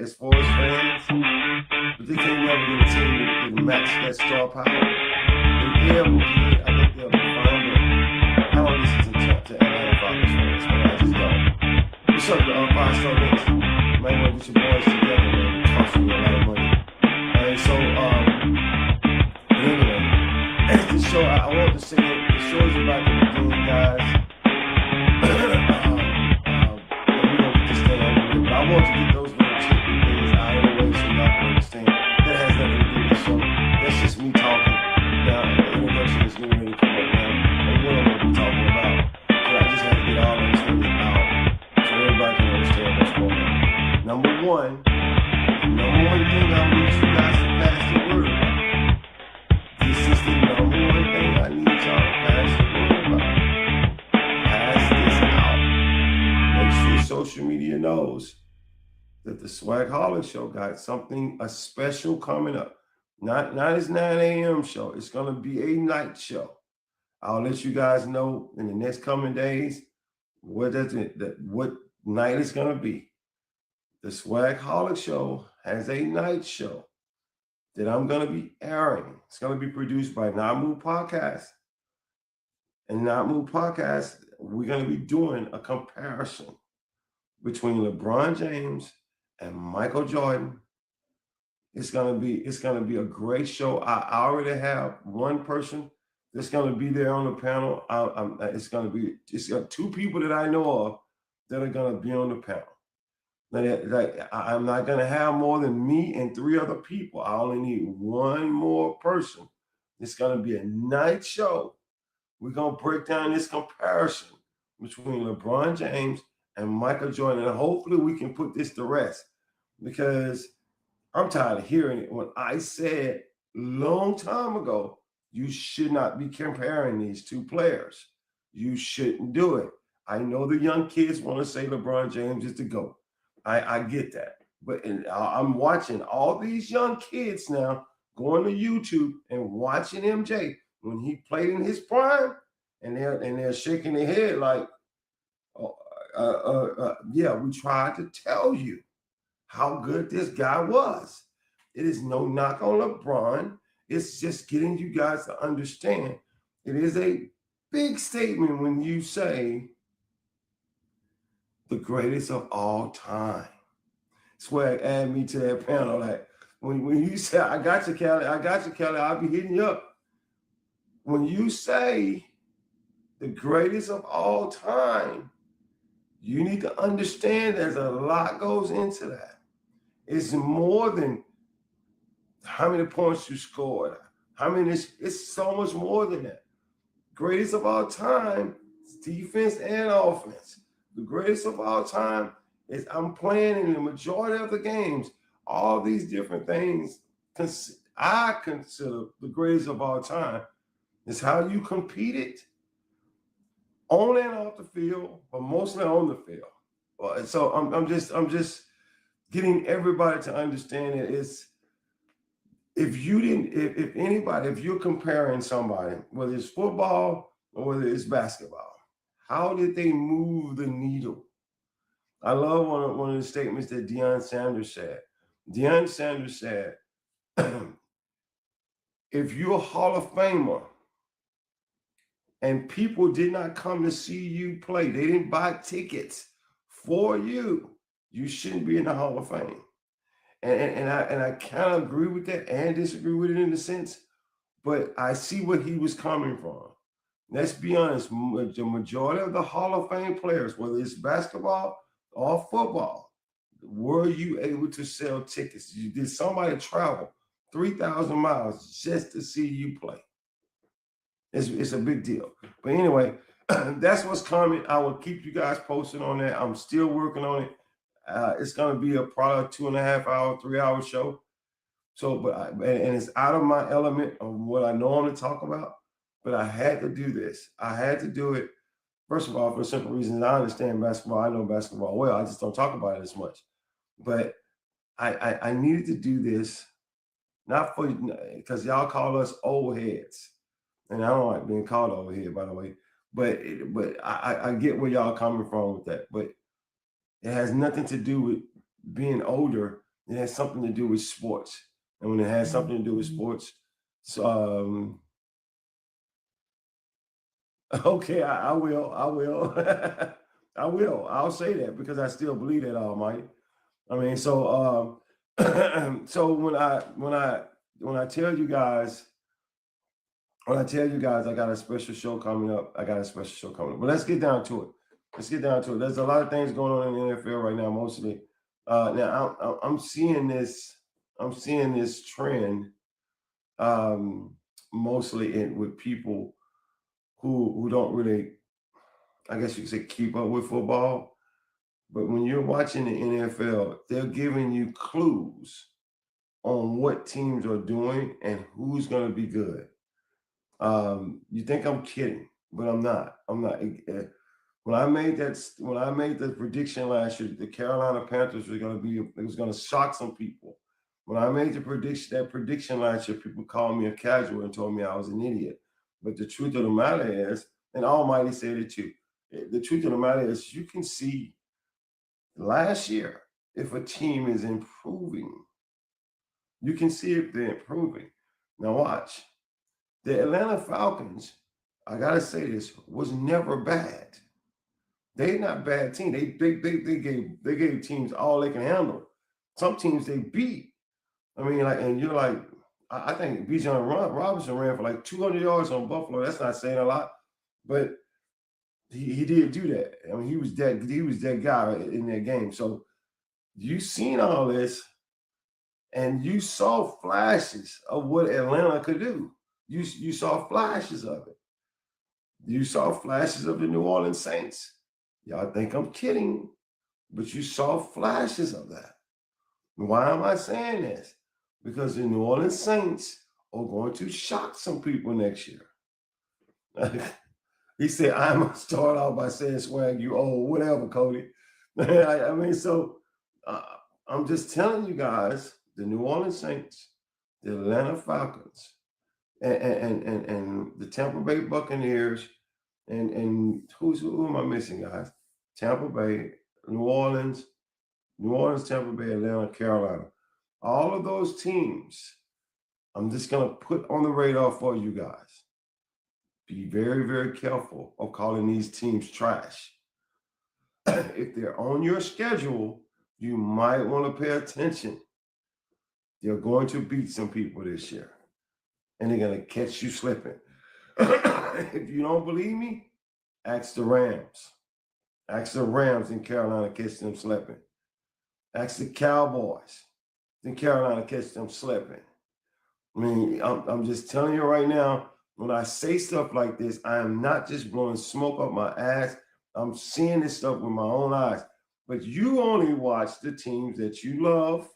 as far as fans, but they can't never get a team that can match that star power. And they'll be good. I think they'll be fine, but I don't listen to Atlanta Falcons fans, man. I just don't. What's up, 5-star Knicks? You might want to get your boys together, man. It costs you a lot of money. And so, but anyway, as the show, I want to say that the show is about the beginning, guys. And we don't get this thing over with, but I want to get those little tricky things out of the way so y'all can understand. That has nothing to do with the show. That's just me talking. Now, the introduction is getting ready to come up now, and what I'm going to be talking about. So I just had to get all those things out so everybody can understand what's going on. Number one thing I need you guys to pass the word about. This is the number one thing I need y'all to pass the word about. Pass this out. Make sure social media knows that the Swagghollic show got something, a special coming up. Not his 9 a.m. show. It's going to be a night show. I'll let you guys know in the next coming days what night it's going to be. The Swagghollic show has a night show that I'm going to be airing. It's going to be produced by Namu Podcast. And Namu Podcast, we're going to be doing a comparison between LeBron James and Michael Jordan. It's gonna be a great show. I already have one person that's gonna be there on the panel. It's got two people that I know of that are gonna be on the panel. I'm not gonna have more than me and 3 other people. I only need one more person. It's gonna be a night show. We're gonna break down this comparison between LeBron James and Michael Jordan, and hopefully we can put this to rest, because I'm tired of hearing it. When I said long time ago, you should not be comparing these two players. You shouldn't do it. I know the young kids want to say LeBron James is the GOAT. I get that. But I'm watching all these young kids now going to YouTube and watching MJ when he played in his prime, and they're shaking their head like, yeah, we tried to tell you how good this guy was. It is no knock on LeBron. It's just getting you guys to understand. It is a big statement when you say the greatest of all time. Swag, add me to that panel. Like when you say, I got you, Kelly, I'll be hitting you up. When you say the greatest of all time, you need to understand there's a lot goes into that. It's more than how many points you scored. It's so much more than that. Greatest of all time is defense and offense. The greatest of all time is I'm playing in the majority of the games. All these different things I consider the greatest of all time is how you competed on and off the field, but mostly on the field. So I'm just getting everybody to understand it. It's if you're comparing somebody, whether it's football or whether it's basketball, how did they move the needle? I love one of the statements that Deion Sanders said. Deion Sanders said, if you're a Hall of Famer and people did not come to see you play, they didn't buy tickets for you, you shouldn't be in the Hall of Fame. And I kind of agree with that and disagree with it in a sense, but I see where he was coming from. Let's be honest, the majority of the Hall of Fame players, whether it's basketball or football, were you able to sell tickets? Did somebody travel 3,000 miles just to see you play? It's a big deal. But anyway, that's what's coming. I will keep you guys posted on that. I'm still working on it. It's going to be a probably 2.5 hour, 3 hour show. So, and it's out of my element of what I normally talk about. But I had to do this. I had to do it. First of all, for a simple reason, I understand basketball. I know basketball well. I just don't talk about it as much. But I needed to do this, not for because y'all call us old heads, and I don't like being called old head, by the way. But I get where y'all coming from with that. But it has nothing to do with being older. it has something to do with sports. And when it has something to do with sports, so, okay, I will. I will. I'll say that because I still believe that Almighty. I mean, so so when I tell you guys, I got a special show coming up. I got a special show coming up. But let's get down to it. There's a lot of things going on in the NFL right now, mostly. Now I'm seeing this. I'm seeing this trend, mostly with people who don't really, I guess you could say, keep up with football. But when you're watching the NFL, they're giving you clues on what teams are doing and who's going to be good. You think I'm kidding, but I'm not. I'm not. When I made the prediction last year, the Carolina Panthers was going to shock some people. When I made that prediction last year, people called me a casual and told me I was an idiot. But the truth of the matter is, and Almighty said it too. The truth of the matter is, you can see last year if a team is improving. You can see if they're improving. Now watch. The Atlanta Falcons, I gotta say this, was never bad. They're not a bad team. They gave teams all they can handle. Some teams they beat. I mean, and you're like, I think Bijan Robinson ran for like 200 yards on Buffalo. That's not saying a lot, but he did do that. I mean, he was that guy in that game. So you seen all this, and you saw flashes of what Atlanta could do. You saw flashes of it. You saw flashes of the New Orleans Saints. Y'all think I'm kidding, but you saw flashes of that. Why am I saying this? Because the New Orleans Saints are going to shock some people next year. He said, I'm going to start off by saying, Swag, you old, whatever, Cody. I mean, so I'm just telling you guys, the New Orleans Saints, the Atlanta Falcons, and the Tampa Bay Buccaneers, and who am I missing, guys? Tampa Bay, New Orleans, Tampa Bay, Atlanta, Carolina. All of those teams, I'm just going to put on the radar for you guys. Be very, very careful of calling these teams trash. If they're on your schedule, you might want to pay attention. They're going to beat some people this year, and they're going to catch you slipping. If you don't believe me, ask the Rams. Ask the Rams in Carolina, catch them slipping. Ask the Cowboys in Carolina, catch them slipping. I mean, I'm just telling you right now, when I say stuff like this, I am not just blowing smoke up my ass. I'm seeing this stuff with my own eyes. But you only watch the teams that you love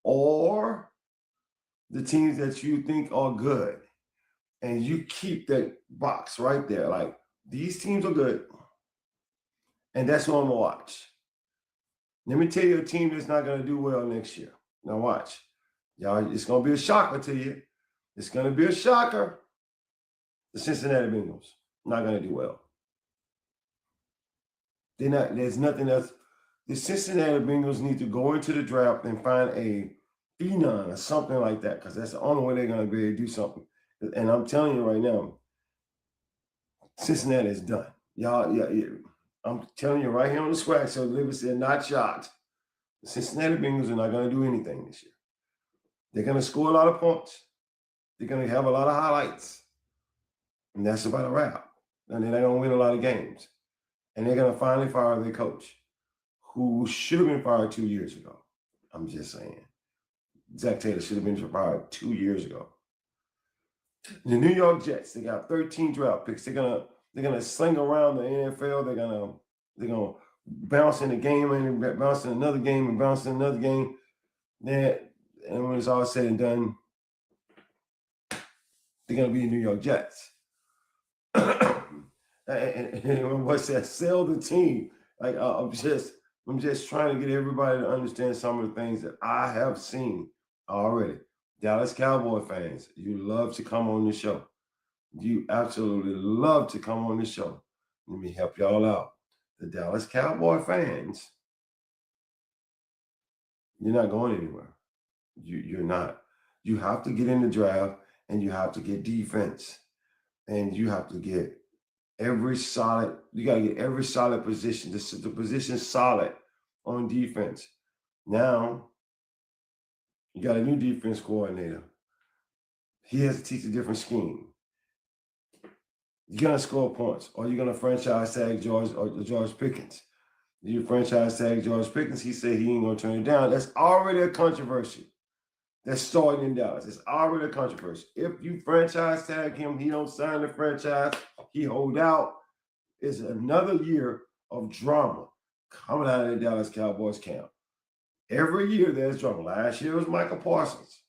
or the teams that you think are good. And you keep that box right there. Like, these teams are good. And that's what I'm going to watch. Let me tell you a team that's not going to do well next year. Now watch. Y'all, it's going to be a shocker to you. It's going to be a shocker. The Cincinnati Bengals not going to do well. There's nothing else. The Cincinnati Bengals need to go into the draft and find a phenom or something like that, because that's the only way they're going to be able to do something. And I'm telling you right now, Cincinnati is done. Y'all, yeah, I'm telling you right here on the Swag Show, Liberty said, not shocked. The Cincinnati Bengals are not going to do anything this year. They're going to score a lot of points. They're going to have a lot of highlights. And that's about a wrap. And they're not going to win a lot of games. And they're going to finally fire their coach, who should have been fired 2 years ago. I'm just saying. Zach Taylor should have been fired 2 years ago. The New York Jets, they got 13 draft picks. They're gonna sling around the NFL. They're gonna bounce in a game and bounce in another game and bounce in another game. And when it's all said and done, they're gonna be the New York Jets. and what's that? Sell the team. Like I'm just trying to get everybody to understand some of the things that I have seen already. Dallas Cowboy fans, you love to come on the show. You absolutely love to come on the show. Let me help y'all out. The Dallas Cowboy fans You're not going anywhere. You're not. You have to get in the draft and you have to get defense. And you have to get you got to get every solid position. The position solid on defense. Now, you got a new defense coordinator. He has to teach a different scheme. You're going to score points, or you're going to franchise tag George Pickens. You franchise tag George Pickens, he said he ain't going to turn it down. That's already a controversy. That's starting in Dallas. It's already a controversy. If you franchise tag him, he don't sign the franchise, he hold out. It's another year of drama coming out of the Dallas Cowboys camp. Every year there's drama. Last year was Michael Parsons.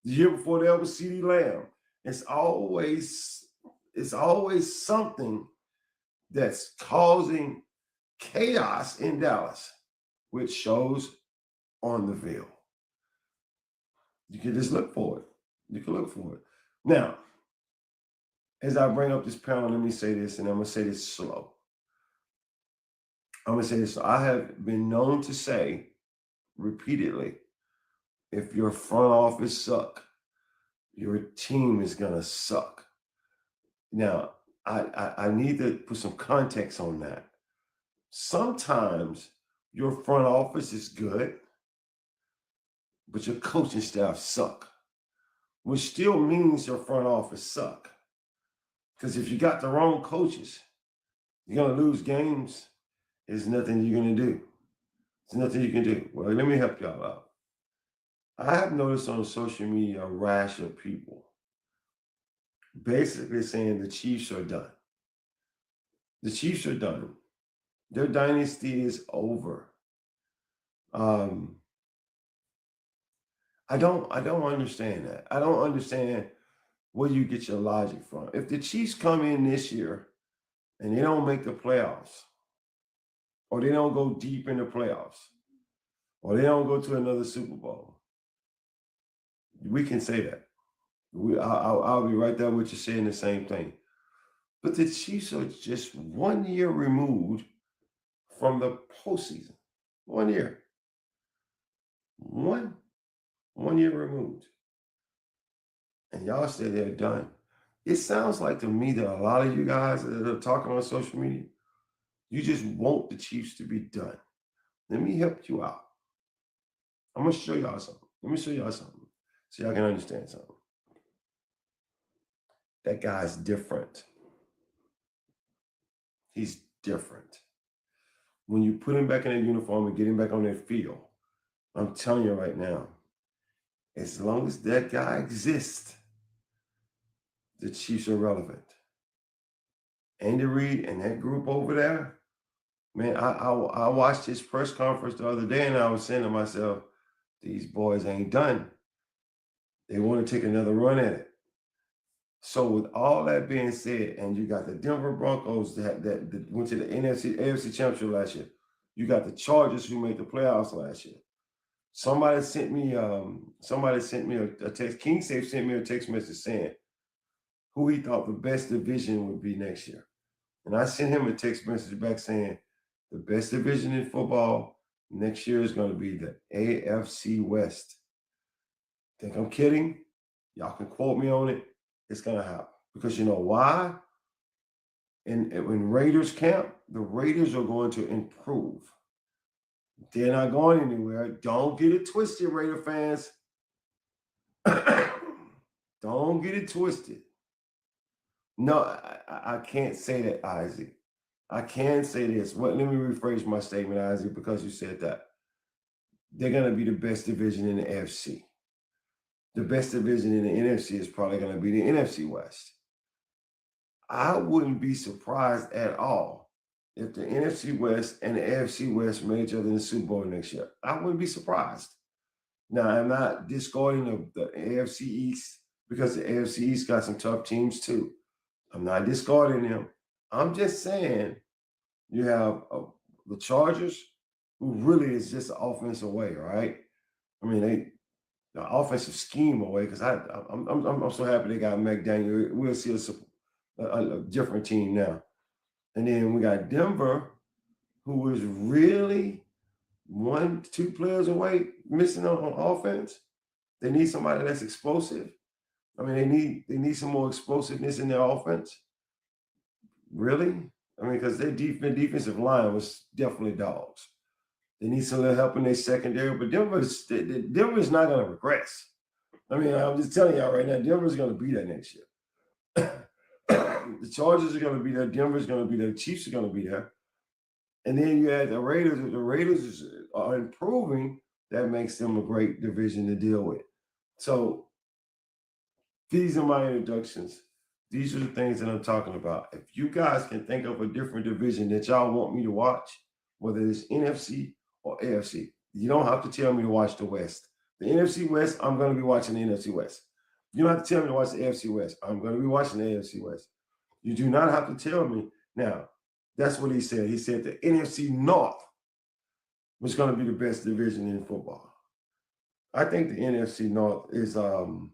The year before that was CeeDee Lamb. It's always something that's causing chaos in Dallas, which shows on the field. You can just look for it. You can look for it. Now, as I bring up this panel, let me say this, and I'm going to say this slow. I have been known to say repeatedly, if your front office suck, your team is going to suck. Now, I need to put some context on that. Sometimes your front office is good, but your coaching staff suck, which still means your front office suck. Because if you got the wrong coaches, you're going to lose games. There's nothing you're going to do. There's nothing you can do. Well, let me help y'all out. I have noticed on social media a rash of people basically saying the Chiefs are done. The Chiefs are done. Their dynasty is over. I don't understand that. I don't understand where you get your logic from. If the Chiefs come in this year and they don't make the playoffs, or they don't go deep in the playoffs, or they don't go to another Super Bowl, we can say that. I'll be right there with you saying the same thing. But the Chiefs are just 1 year removed from the postseason. 1 year. One year removed. And y'all say they're done. It sounds like to me that a lot of you guys that are talking on social media, you just want the Chiefs to be done. Let me help you out. I'm going to show y'all something. Let me show y'all something so y'all can understand something. That guy's different. He's different. When you put him back in a uniform and get him back on that field, I'm telling you right now, as long as that guy exists, the Chiefs are relevant. Andy Reid and that group over there, man, I watched his press conference the other day and I was saying to myself, these boys ain't done. They want to take another run at it. So with all that being said, and you got the Denver Broncos that went to the AFC Championship last year. You got the Chargers who made the playoffs last year. Somebody sent me a text. King Safe sent me a text message saying who he thought the best division would be next year. And I sent him a text message back saying the best division in football next year is going to be the AFC West. Think I'm kidding? Y'all can quote me on it. It's going to happen. Because you know why? In Raiders camp, the Raiders are going to improve. They're not going anywhere. Don't get it twisted, Raider fans. Don't get it twisted. No, I can't say that, Isaac. I can say this. Let me rephrase my statement, Isaac, because you said that. They're going to be the best division in the AFC. The best division in the NFC is probably going to be the NFC West. I wouldn't be surprised at all if the NFC West and the AFC West made each other in the Super Bowl next year. I wouldn't be surprised. Now, I'm not discarding the AFC East because the AFC East got some tough teams too. I'm not discarding them. I'm just saying you have the Chargers, who really is just an offensive way, right? I mean, the offensive scheme away, because I'm so happy they got McDaniel. We'll see a different team now. And then we got Denver, who is really 1, 2 players away, missing on offense. They need somebody that's explosive. I mean, they need some more explosiveness in their offense. Really? I mean, because their defensive line was definitely dogs. They need some little help in their secondary, but Denver's not going to regress. I mean, I'm just telling y'all right now, Denver's going to be there next year. The Chargers are going to be there. Denver's going to be there. The Chiefs are going to be there. And then you add the Raiders. The Raiders are improving. That makes them a great division to deal with. So these are my introductions. These are the things that I'm talking about. If you guys can think of a different division that y'all want me to watch, whether it's NFC or AFC, you don't have to tell me to watch the West. The NFC West, I'm going to be watching the NFC West. You don't have to tell me to watch the AFC West. I'm going to be watching the AFC West. You do not have to tell me. Now, that's what he said. He said the NFC North was going to be the best division in football. I think the NFC North is, I'm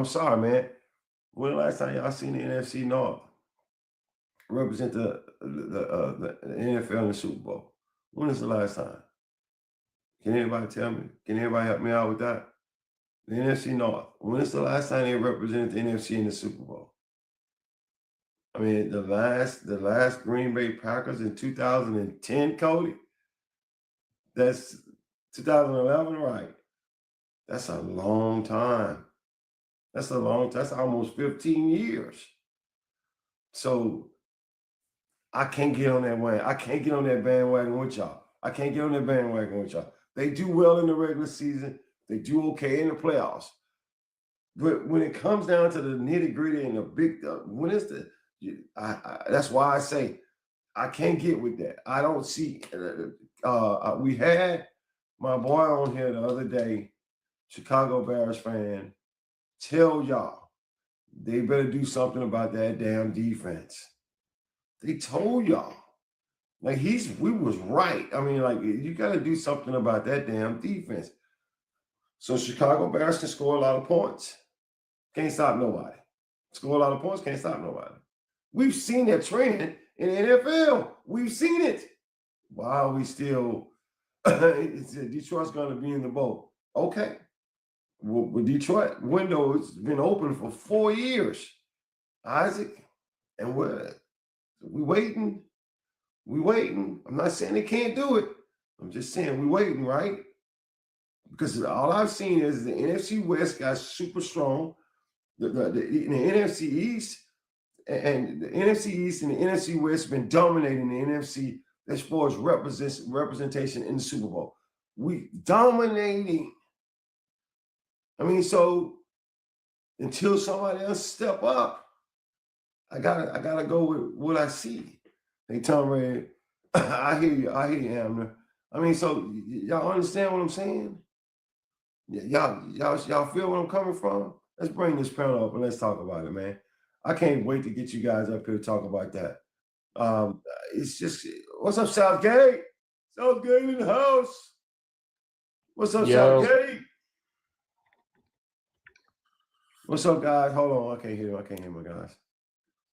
sorry, man. When the last time y'all seen the NFC North represent the NFL in the Super Bowl? When is the last time? Can anybody tell me? Can anybody help me out with that? The NFC North. When is the last time they represented the NFC in the Super Bowl? I mean, the last Green Bay Packers in 2010, Cody. That's 2011, right? That's a long time. That's almost 15 years. So I can't get on that wagon. I can't get on that bandwagon with y'all. They do well in the regular season. They do okay in the playoffs. But when it comes down to the nitty gritty and the big, that's why I say I can't get with that. I don't see. We had my boy on here the other day, Chicago Bears fan, tell y'all they better do something about that damn defense. They told y'all. Like we was right. I mean, like you got to do something about that damn defense. So Chicago Bears can score a lot of points. Can't stop nobody. Score a lot of points, can't stop nobody. We've seen that trend in the NFL. We've seen it. Why are we still Detroit's going to be in the bowl? Okay. Well, Detroit window has been open for 4 years. Isaac, and we waiting. I'm not saying they can't do it. I'm just saying we waiting, right? Because all I've seen is the NFC West got super strong. The NFC East and the NFC East and the NFC West have been dominating the NFC as far as representation in the Super Bowl. We dominating. I mean, so until somebody else step up, I gotta go with what I see. Hey, Tom Ray, I hear you, Amner. I mean, so y'all understand what I'm saying? Y'all feel where I'm coming from? Let's bring this panel up and let's talk about it, man. I can't wait to get you guys up here to talk about that. It's just, what's up, Southgate? Southgate in the house. What's up, Southgate? What's up, guys? Hold on, I can't hear my guys.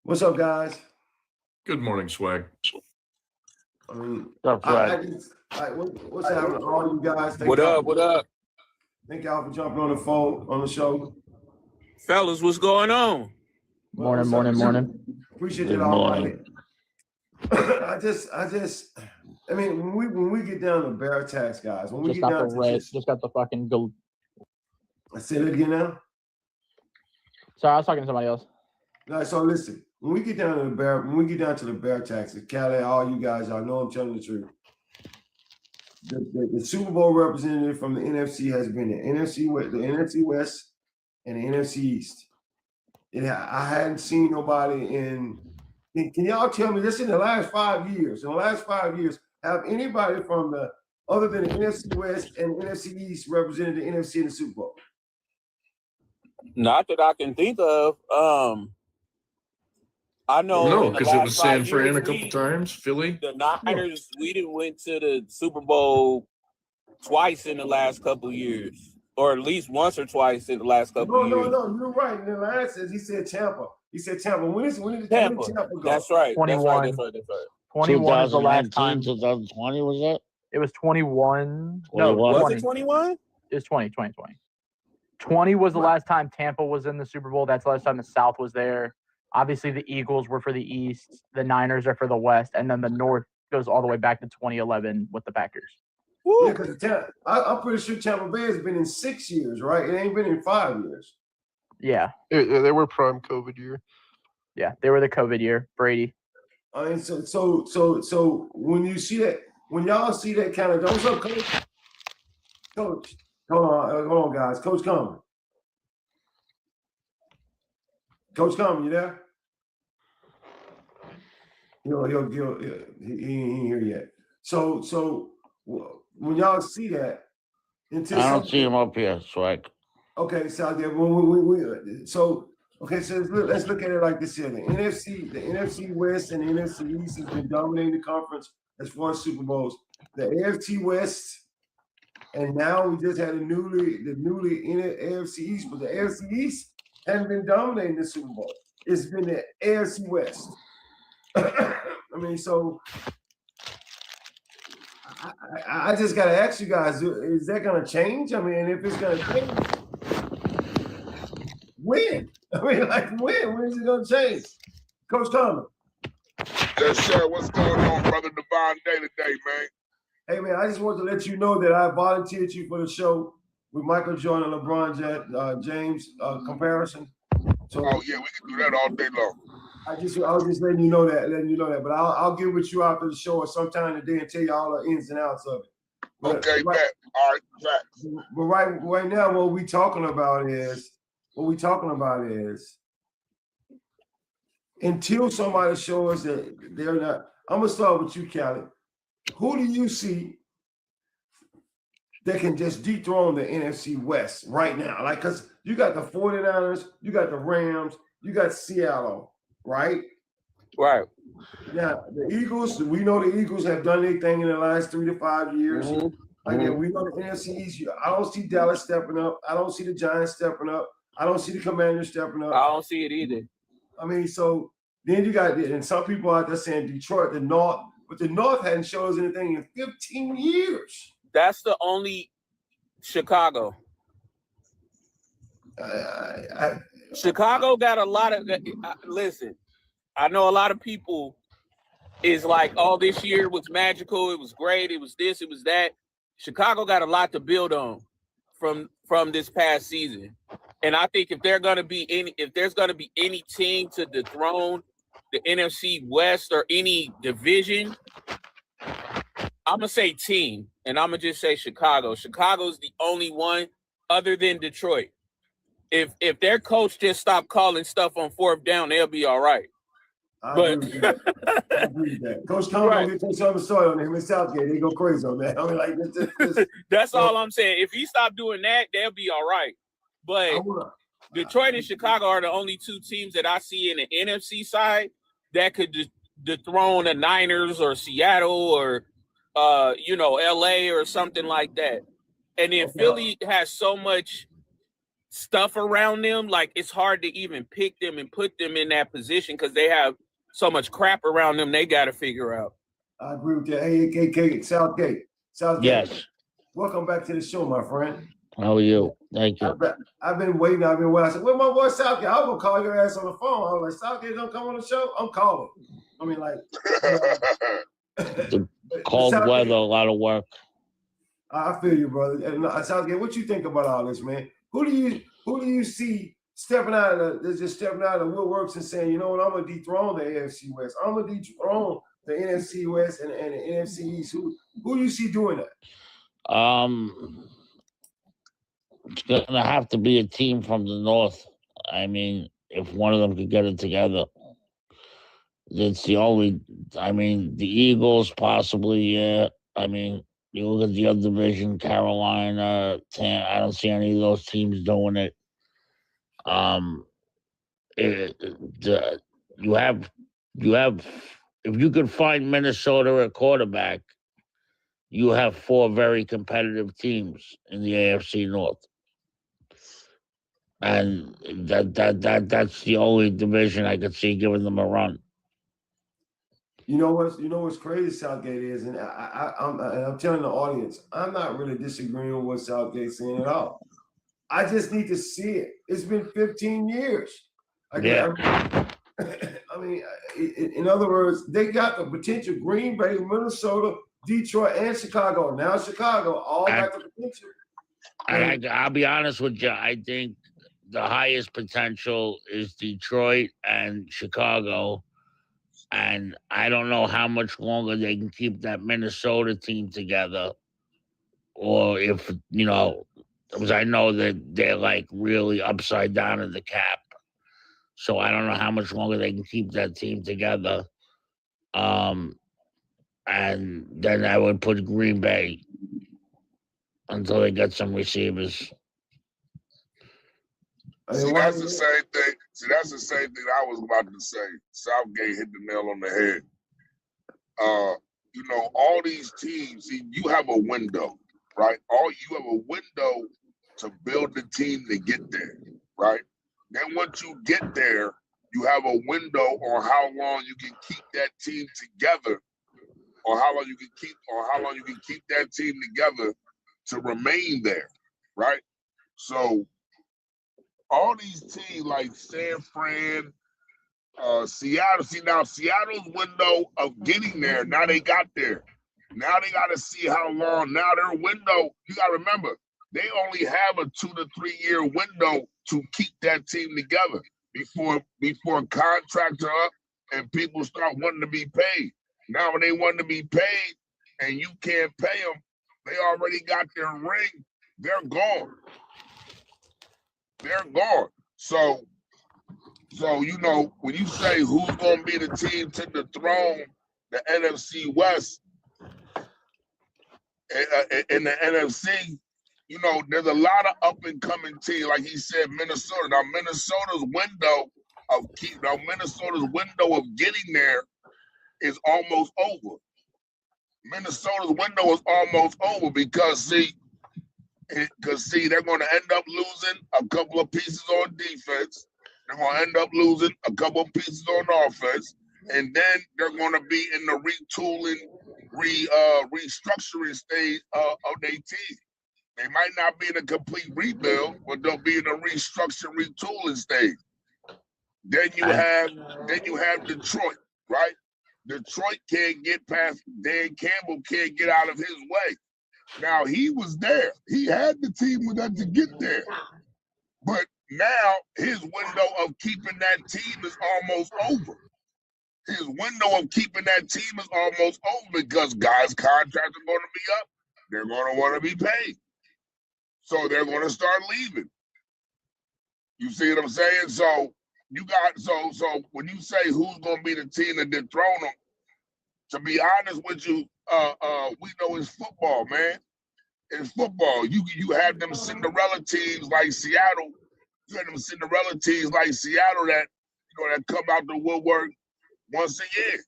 What's up, guys? Good morning, Swag. I mean, what's happening to all you guys? What up? Thank y'all for jumping on the show. Fellas, what's going on? Morning. Appreciate it all right. I mean, when we get down to bear attacks, guys, when we Just get got down the to red. this, Just got the fucking gold. I said it again now. Sorry, I was talking to somebody else. All right, so listen, when we get down to the bear attacks, Cali, all you guys, y'all know I'm telling the truth. The Super Bowl representative from the NFC has been the NFC West, and the NFC East. I hadn't seen nobody in. Can y'all tell me this in the last 5 years? In the last 5 years, have anybody from other than the NFC West and the NFC East represented the NFC in the Super Bowl? Not that I can think of. I know. No, because it was San Fran a couple times, Philly. The Niners, we didn't went to the Super Bowl twice in the last couple of years, or at least once or twice in the last couple of years. No, you're right. In the last, he said Tampa. When did Tampa go? That's right. 21. 21 is the last 2019, time. 2020 was that? It was 21. No, 21? Was 20. it 21? It was 2020. 20 was the last time Tampa was in the Super Bowl. That's the last time the South was there. Obviously, the Eagles were for the East. The Niners are for the West. And then the North goes all the way back to 2011 with the Packers. Yeah, because I'm pretty sure Tampa Bay has been in 6 years, right? It ain't been in 5 years. Yeah. Yeah, they were prime COVID year. Yeah, they were the COVID year. Brady. I mean, so when you see that, when y'all see that kind of, what's up, Coach? Coach, hold on, guys. Coach Coleman. Coach Coleman, you there? He ain't here yet. So when y'all see that, until I don't see him up here, Swag. Okay, so let's look at it like this here. The NFC West and the NFC East has been dominating the conference as far as Super Bowls. The AFC West, and now we just had the newly in the AFC East, but the AFC East hasn't been dominating the Super Bowl. It's been the AFC West. I mean, so I just got to ask you guys, is that going to change? I mean, if it's going to change, when? I mean, like, when is it going to change? Coach Thomas. Yes, sir. What's going on, Brother Divine Day today, man? Hey, man, I just want to let you know that I volunteered you for the show with Michael Jordan and LeBron James comparison. So, oh, yeah, we can do that all day long. I was just letting you know that. But I'll get with you after the show or sometime today and tell you all the ins and outs of it. But okay, bet. All right, bet. But right now, what we talking about is until somebody shows us that they're not. I'm gonna start with you, Callie. Who do you see that can just dethrone the NFC West right now? Like, because you got the 49ers, you got the Rams, you got Seattle. Right? Right. Now, the Eagles, we know the Eagles have done their thing in the last 3 to 5 years. Again, we know the NFC East. I don't see Dallas stepping up. I don't see the Giants stepping up. I don't see the Commanders stepping up. I don't see it either. I mean, so then you got, and some people out there saying Detroit, the North, but the North hadn't shown us anything in 15 years. That's the only Chicago. Chicago got a lot of listen. I know a lot of people is like, oh, this year was magical. It was great. It was this. It was that. Chicago got a lot to build on from this past season, and I think if there's going to be any team to dethrone the NFC West or any division, I'm gonna say team, and I'm gonna just say Chicago. Chicago's the only one other than Detroit. If their coach just stopped calling stuff on fourth down, they'll be all right. I agree with that. Coach Conlon get some other story on him in Southgate. They go crazy on that. I mean, like this. That's all I'm saying. If he stopped doing that, they'll be all right. But Detroit and Chicago are the only two teams that I see in the NFC side that could dethrone the Niners or Seattle or LA or something like that. And then Philly has so much stuff around them, like it's hard to even pick them and put them in that position because they have so much crap around them they got to figure out. I agree with that. Hey, Southgate. Yes. Welcome back to the show, my friend. How are you? Thank you. I've been waiting. I said, where my boy Southgate? I was going to call your ass on the phone. I was like, Southgate don't come on the show? I'm calling. I mean, like. The cold weather, a lot of work. I feel you, brother. And Southgate, what you think about all this, man? Who do you see stepping out of the woodworks and saying, you know what, I'm gonna dethrone the AFC West. I'm gonna dethrone the NFC West and the NFC East. Who do you see doing that? It's gonna have to be a team from the North. I mean, if one of them could get it together. It's the only, the Eagles possibly, yeah. I mean, you look at the other division, Carolina, I don't see any of those teams doing it. You have, if you could find Minnesota at quarterback, you have 4 very competitive teams in the AFC North. And that's the only division I could see giving them a run. You know what's crazy Southgate is, and I'm telling the audience, I'm not really disagreeing with what Southgate's saying at all. I just need to see it. It's been 15 years. Yeah. I mean, in other words, they got the potential. Green Bay, Minnesota, Detroit, and Chicago. Now Chicago all got the potential. And I'll be honest with you, I think the highest potential is Detroit and Chicago. And I don't know how much longer they can keep that Minnesota team together. Or if, because I know that they're like really upside down in the cap. So I don't know how much longer they can keep that team together. And then I would put Green Bay until they get some receivers. See, that's the same thing. See, that's the same thing I was about to say. Southgate hit the nail on the head. All these teams, see, you have a window, right? You have a window to build the team to get there, right? Then once you get there, you have a window on how long you can keep that team together, or how long you can keep that team together to remain there, right? So all these teams like San Fran, Seattle. See, now Seattle's window of getting there, now they got there. Now they got to see how long. Now their window, you got to remember, they only have a 2 to 3 year window to keep that team together before contracts are up and people start wanting to be paid. Now, when they want to be paid and you can't pay them, they already got their ring. They're gone. They're gone. So when you say who's going to be the team to dethrone the NFC West in the NFC, there's a lot of up and coming teams. Like he said, Minnesota. Now Minnesota's window of getting there is almost over. Minnesota's window is almost over because they're going to end up losing a couple of pieces on defense. They're going to end up losing a couple of pieces on offense, and then they're going to be in the retooling, restructuring stage of their team. They might not be in a complete rebuild, but they'll be in a restructure, retooling stage. Then you have Detroit, right? Detroit can't get past. Dan Campbell can't get out of his way. Now he was there. He had the team with that to get there, but now his window of keeping that team is almost over. His window of keeping that team is almost over because guys' contracts are going to be up. They're going to want to be paid. So they're going to start leaving. You see what I'm saying? So when you say who's going to be the team that dethrone them, to be honest with you, we know it's football, man. It's football. You have them Cinderella teams like Seattle. You have them Cinderella teams like Seattle that come out the woodwork once a year.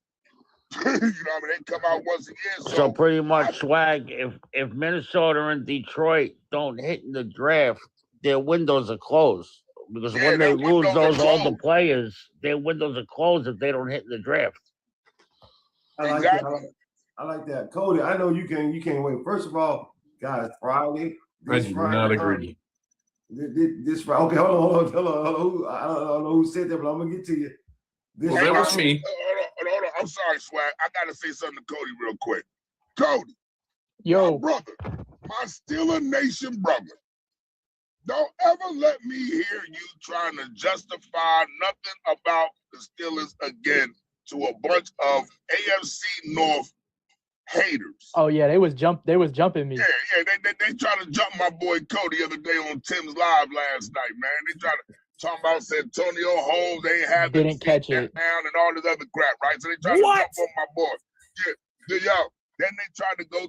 They come out once a year. So pretty much, Swag, if Minnesota and Detroit don't hit in the draft, their windows are closed. Because when they lose those older players, their windows are closed if they don't hit in the draft. I like that. Cody, I know you can't wait. First of all, guys, Friday. I do not agree. This Friday. Okay, hold on. I don't know who said that, but I'm gonna get to you. That was me. Hold on. I'm sorry, Swag. I gotta say something to Cody real quick. Cody, Yo, my brother, my Steeler Nation brother. Don't ever let me hear you trying to justify nothing about the Steelers again to a bunch of AFC North haters. oh yeah, they was jumping me. Yeah, they tried to jump my boy Cody the other day on Tim's Live last night, man. They tried to talk about Santonio Holmes, they ain't have Didn't catch it down and all this other crap, right? So they tried to jump on my boy. Yeah. Then they tried to go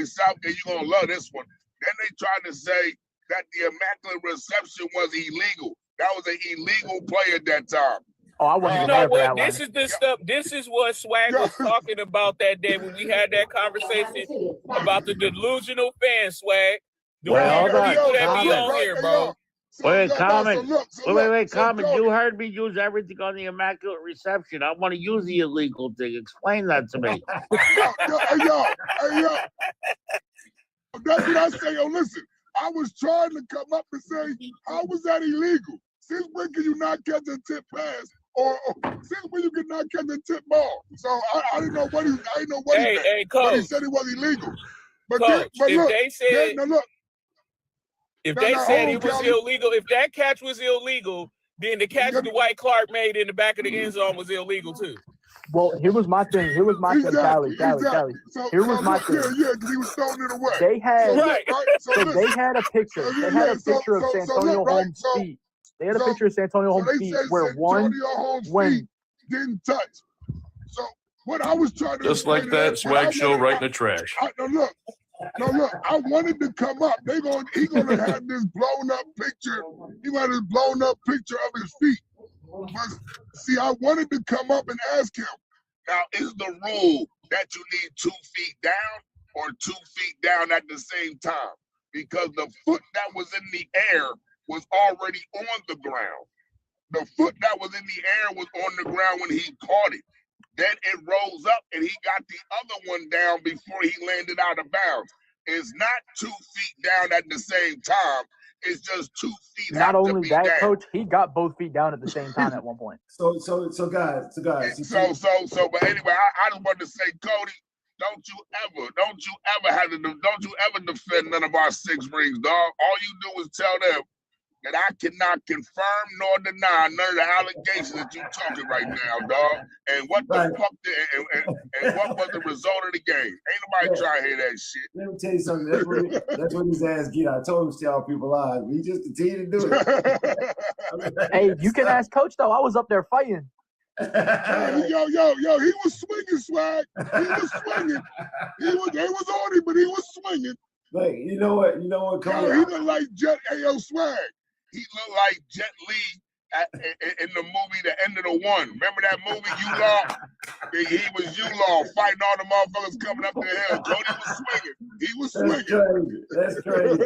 Southgate, you're gonna love this one. Then they tried to say that the Immaculate Reception was illegal. That was an illegal play at that time. Oh, I wasn't You even know there for what? that This one. is the stuff. This is what Swag was talking about that day when we had that conversation about the delusional fan, Swag. The Well, people hold on. that be on here, bro. So, Wait, yo, no, comment. so look, Wait, so comment. Cody, You heard me use everything on the Immaculate Reception. I want to use the illegal thing. Explain that to me. yo, that's what I say. Yo, listen, I was trying to come up and say, how was that illegal? Since when can you not catch a tip pass? Or since when you can not catch a tip ball? So I didn't know what he meant. Hey, But he coach. said it was illegal. But Coach, if look, they said look. If No, they no, said hold it on, was Kelly. illegal, if that catch was illegal, then the catch Yeah. Dwight Clark made in the back of the end zone was illegal too. Well, here was my thing. Callie. So, Here was my thing. Yeah, because he was throwing it away. They had Right. So, so listen, they had a picture. They had a picture of Santonio Holmes' feet. They had a picture of Santonio Holmes' feet where one feet didn't touch. So what I was trying to Just like that swag show right in the trash. Look, I wanted to come up. He gonna have this blown up picture. He got this blown up picture of his feet. But see, I wanted to come up and ask him. Now, is the rule that you need 2 feet down or 2 feet down at the same time? Because the foot that was in the air was already on the ground. The foot that was in the air was on the ground when he caught it. Then it rose up and he got the other one down before he landed out of bounds. It's not 2 feet down at the same time. It's just 2 feet. Not have to only be that, down. Coach, he got both feet down at the same time at one point. So guys. But anyway, I just wanted to say, Cody, don't you ever defend none of our 6 rings, dog. All you do is tell them that I cannot confirm nor deny none of the allegations that you're talking right now, dog. And what the fuck and what was the result of the game? Ain't nobody trying to hear that shit. Let me tell you something. That's what his ass get. I told him to tell people lies. He just continued to do it. Hey, you can ask Coach though. I was up there fighting. Yo, he was swinging, Swag. He was swinging. They was on him, but he was swinging. Like, you know what, Cody? He looked like Swag. He looked like Jet Li in the movie The End of the One. Remember that movie, U-Law? He was U-Law fighting all the motherfuckers coming up the hill. Cody was swinging. He was swinging. That's crazy.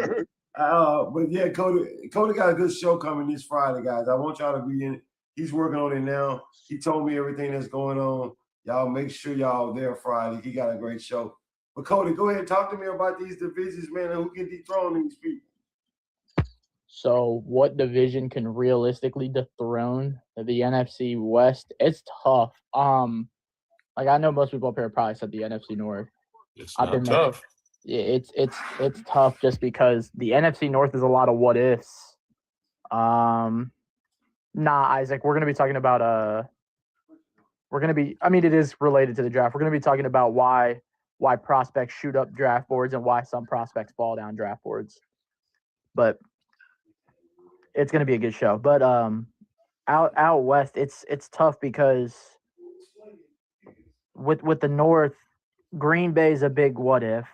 But yeah, Cody got a good show coming this Friday, guys. I want y'all to be in it. He's working on it now. He told me everything that's going on. Y'all make sure y'all there Friday. He got a great show. But Cody, go ahead and talk to me about these divisions, man, and who can dethrone these people. So what division can realistically dethrone the NFC West? It's tough. Like I know most people up here probably said the NFC North. It's not tough. Yeah, it's tough just because the NFC North is a lot of what ifs. Isaac, we're gonna be talking about it is related to the draft. We're gonna be talking about why prospects shoot up draft boards and why some prospects fall down draft boards. But it's going to be a good show. But out west, it's tough because with the North, Green Bay is a big what if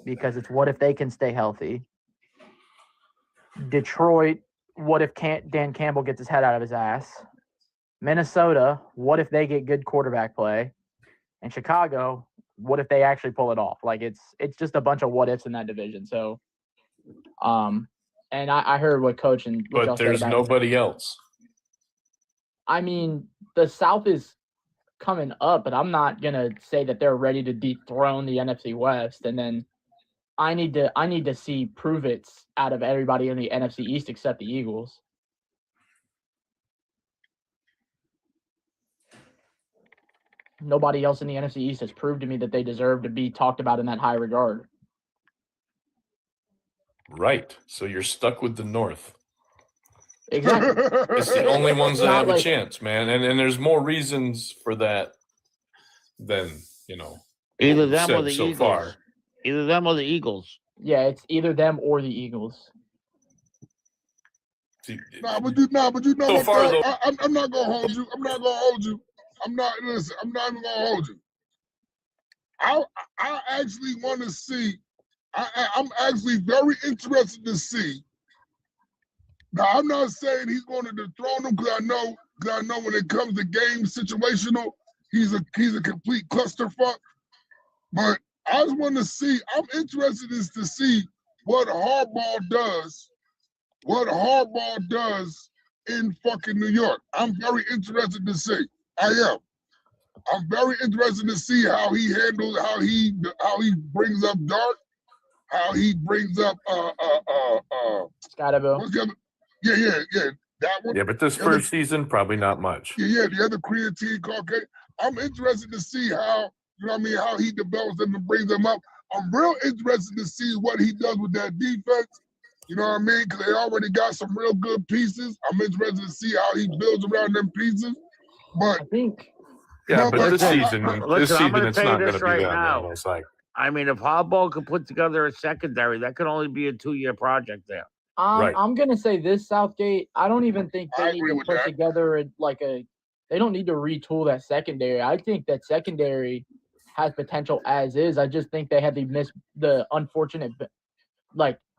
because it's what if they can stay healthy. Detroit, what if Dan Campbell gets his head out of his ass. Minnesota, what if they get good quarterback play. And Chicago, what if they actually pull it off? Like it's just a bunch of what ifs in that division. So, and I heard what Coach and what but there's nobody else. I mean, the South is coming up, but I'm not gonna say that they're ready to dethrone the NFC West. And then I need to see prove-its out of everybody in the NFC East except the Eagles. Nobody else in the NFC East has proved to me that they deserve to be talked about in that high regard. Right. So you're stuck with the North. Exactly. It's the only ones that have a chance, man. And there's more reasons for that than, either them or the so Eagles. Far. Either them or the Eagles. Yeah, it's either them or the Eagles. But you know so what? Far, I'm not gonna hold you. I'm not even gonna hold you. I actually want to see. I'm actually very interested to see. Now, I'm not saying he's going to dethrone him because I know when it comes to game situational, he's a complete clusterfuck. But I just want to see. I'm interested to see what Harbaugh does what Harbaugh does in fucking New York. I'm very interested to see. I am. I'm very interested to see how he handles, how he brings up Dart, how he brings up Scottaboo. what's the other? Yeah. That one. Yeah, but this first season, probably not much. Yeah. The other creatine caucasian. I'm interested to see how, you know what I mean, how he develops them and brings them up. I'm real interested to see what he does with that defense. You know what I mean? Because they already got some real good pieces. I'm interested to see how he builds around them pieces. But I think. Yeah, No, but but this I- season, Listen, this I'm season, gonna it's tell you not going to this be right that, now. man. It's like, I mean, if Harbaugh could put together a secondary, that could only be a 2-year project there. Right. I'm gonna say this, Southgate. I don't even think I they need agree to with put that. together they don't need to retool that secondary. I think that secondary has potential as is. I just think they had the unfortunate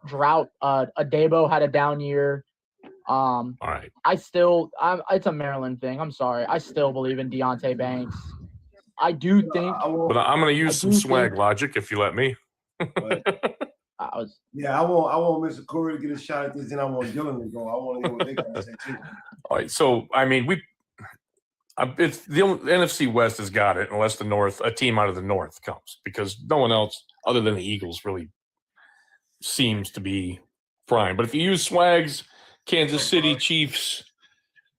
drought. Adebo had a down year. all right. It's a Maryland thing. I'm sorry. I still believe in Deontay Banks. I do think. But I'm going to use some swag logic if you let me. I want Mr. Corey to get a shot at this, and I want Dylan to go. I want to hear what they got to say too. All right. So, I mean, it's the NFC West has got it unless a team out of the North comes, because no one else other than the Eagles really seems to be prime. But if you use Swag's Kansas City Chiefs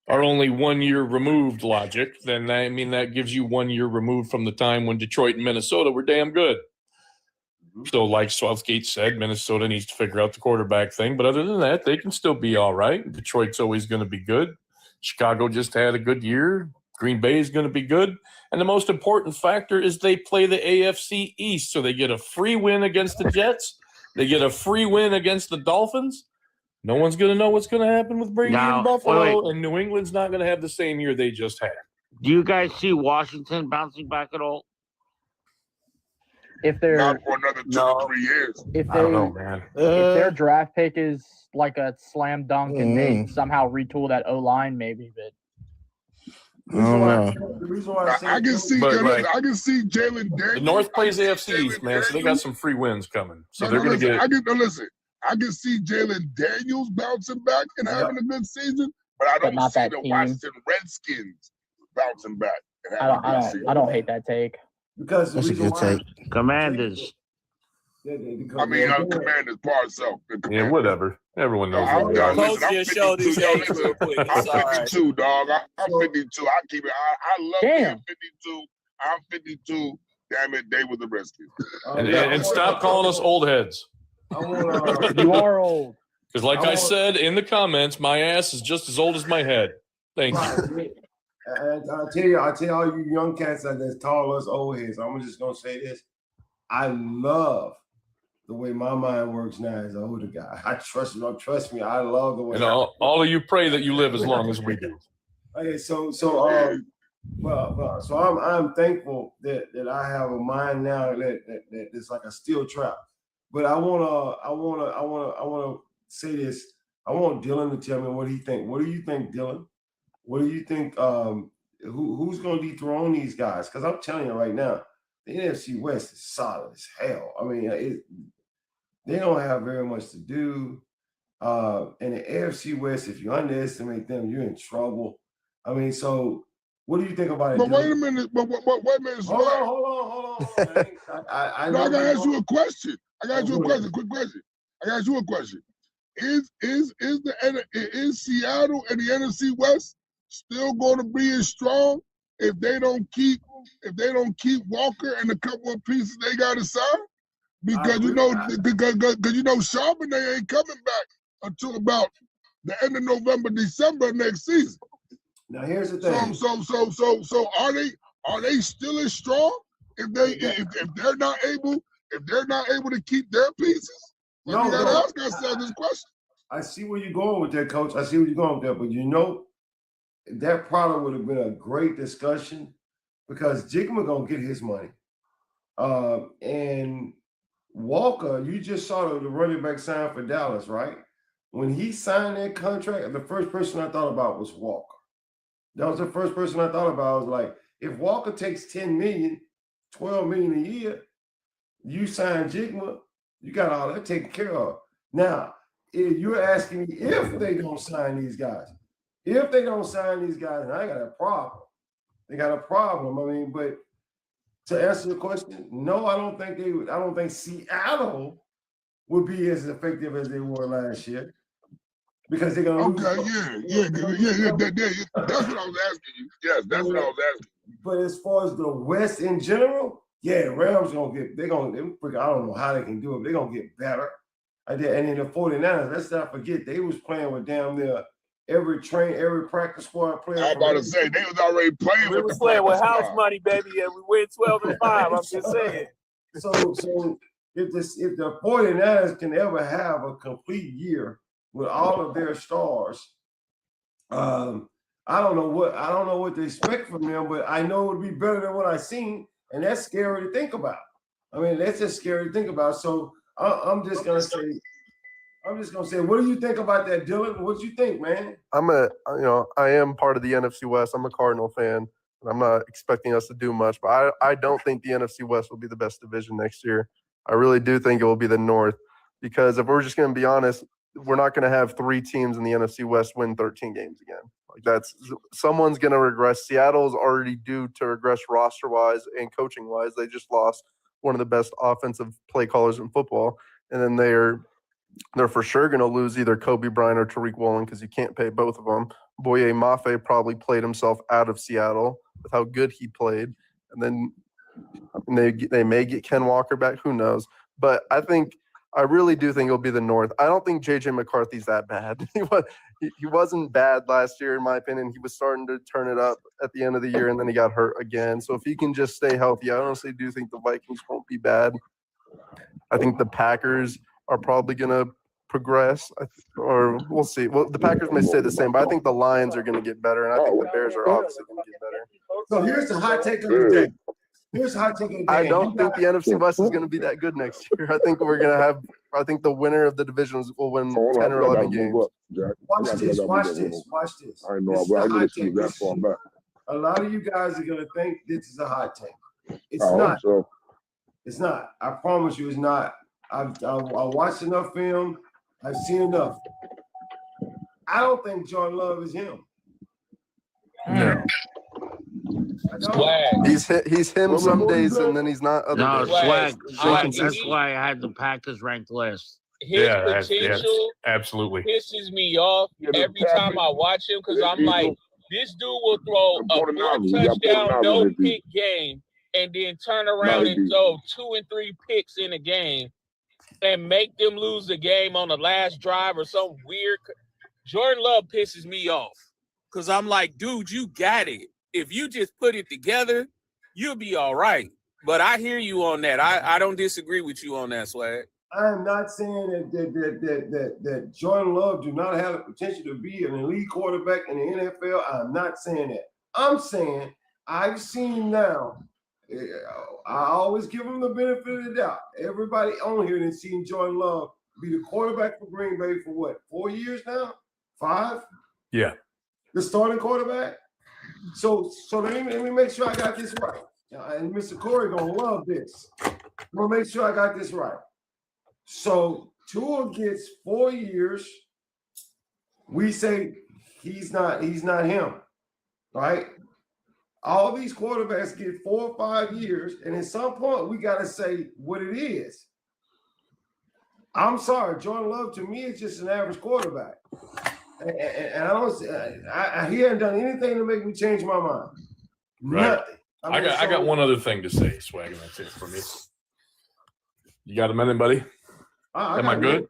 are only 1 year removed logic, then that gives you 1 year removed from the time when Detroit and Minnesota were damn good. So, like Southgate said, Minnesota needs to figure out the quarterback thing. But other than that, they can still be all right. Detroit's always going to be good. Chicago just had a good year. Green Bay is going to be good. And the most important factor is they play the AFC East. So they get a free win against the Jets. They get a free win against the Dolphins. No one's going to know what's going to happen with Brady Now, in Buffalo. wait. And New England's not going to have the same year they just had. Do you guys see Washington bouncing back at all? If they're not for another 2 to 3 years. if I don't know, they man. if their draft pick is like a slam dunk and they somehow retool that O line, maybe. But The reason why I say I can see, But, like, I can see Jalen Daniels. The North plays I can AFC see East, Jalen man, so they got Daniels. some free wins coming. So No, they're going to listen, get – listen. I can see Jalen Daniels bouncing back and having a good season, but I don't not see that the team. Washington Redskins bouncing back and I having don't a good season. I don't hate that take. because the That's a reason good why take. Commanders. I mean, Commanders par so. yeah, whatever. Everyone knows I- what they are. Close your show this day real quick. I'm It's all right. 52, dog. I'm 52. I keep it. I love being Damn. 52. I'm 52. Damn it, they were the Redskins. And stop calling us old heads. I want You are old. Because like I said in the comments, my ass is just as old as my head. Thank you. I'll tell you all you young cats that's tall as old heads. I'm just gonna say this. I love the way my mind works now as an older guy. Trust me, I love the way. And all of you pray that you live as long as we do. Okay, so I'm thankful that I have a mind now that it's like a steel trap. But I wanna say this. I want Dylan to tell me what he think. What do you think, Dylan? What do you think? Who's gonna dethrone these guys? Because I'm telling you right now, the NFC West is solid as hell. I mean, they don't have very much to do. And the AFC West, if you underestimate them, you're in trouble. I mean, so what do you think about it? But Dylan? wait a minute. But wait a minute. Hold on. Man. I gotta ask you a question. Quick question. I gotta ask you a question. Is Seattle and the NFC West still going to be as strong if they don't keep Walker and a couple of pieces they got to sign? Because because Sharp they ain't coming back until about the end of November, December next season. Now here's the thing. So are they still as strong if they're not able to keep their pieces? We gotta ask ourselves this question. I see where you're going with that, Coach. I see where you're going with that, but that probably would have been a great discussion because Jigma gonna get his money, and Walker. You just saw the running back sign for Dallas, right? When he signed that contract, the first person I thought about was Walker. That was the first person I thought about. I was like, if Walker takes 10 million, 12 million a year, you sign Jigma, you got all that taken care of. Now, you're asking me if they don't sign these guys. If they don't sign these guys, and I got a problem. They got a problem. I mean, but to answer the question, no, I don't think they would. I don't think Seattle would be as effective as they were last year because they're gonna lose. Okay, yeah. That's what I was asking you. Yes, that's what I was asking. But as far as the West in general, yeah, the Rams I don't know how they can do it, but they're gonna get better. And then the 49ers, let's not forget, they was playing with damn near every practice squad player. I was about to say they was already playing We with was the playing with practice house squad. money, baby, and we win 12-5. I'm just saying. So if the 49ers can ever have a complete year with all of their stars, I don't know what to expect from them, but I know it would be better than what I've seen, and that's scary to think about. I mean, that's just scary to think about. So I'm just gonna say, what do you think about that, Dylan? What do you think, man? I am part of the NFC West. I'm a Cardinal fan, and I'm not expecting us to do much, but I don't think the NFC West will be the best division next year. I really do think it will be the North, because if we're just going to be honest, we're not going to have 3 teams in the NFC West win 13 games again. Like someone's going to regress. Seattle's already due to regress roster-wise and coaching-wise. They just lost one of the best offensive play callers in football, and then they're for sure going to lose either Kobe Bryant or Tariq Woolen because you can't pay both of them. Boye Mafe probably played himself out of Seattle with how good he played, and then they may get Ken Walker back. Who knows? But I really do think it'll be the North. I don't think J.J. McCarthy's that bad. He wasn't bad last year, in my opinion. He was starting to turn it up at the end of the year, and then he got hurt again. So if he can just stay healthy, I honestly do think the Vikings won't be bad. I think the Packers are probably going to progress, or we'll see. Well, the Packers may stay the same, but I think the Lions are going to get better, and I think the Bears are obviously going to get better. So here's the hot take of the day. I don't think the NFC West is going to be that good next year. I think I think the winner of the divisions will win 10 or 11 games. Watch this. I know, but I'm going to see that far back. A lot of you guys are going to think this is a hot take. It's I hope not. so. It's not. I promise you it's not. I watched enough film. I've seen enough. I don't think Jordan Love is him. No. I don't. He's him some days, and then he's not other days. Swag. That's why I had the Packers ranked last. His potential absolutely pisses me off every time I watch him because I'm like, this dude will throw a 4-touchdown, no pick game, and then turn around and throw 2 and 3 picks in a game and make them lose the game on the last drive or some weird. Jordan Love pisses me off because I'm like, dude, you got it. If you just put it together, you'll be all right. But I hear you on that. I don't disagree with you on that, Swag. I am not saying that Jordan Love do not have the potential to be an elite quarterback in the NFL. I'm not saying that. I'm saying I've seen now. I always give him the benefit of the doubt. Everybody on here has seen Jordan Love be the quarterback for Green Bay for what, 4 years now? 5? Yeah. The starting quarterback. So let me make sure I got this right. And Mr. Corey gonna love this. I'm gonna make sure I got this right. So Tua gets 4 years. We say he's not him, right? All these quarterbacks get 4 or 5 years, and at some point we gotta say what it is. I'm sorry, Jordan Love to me is just an average quarterback, and I don't. He hasn't done anything to make me change my mind. Right. Nothing. I got one other thing to say, Swag, and that's it for me. You got a minute, buddy? Am I good?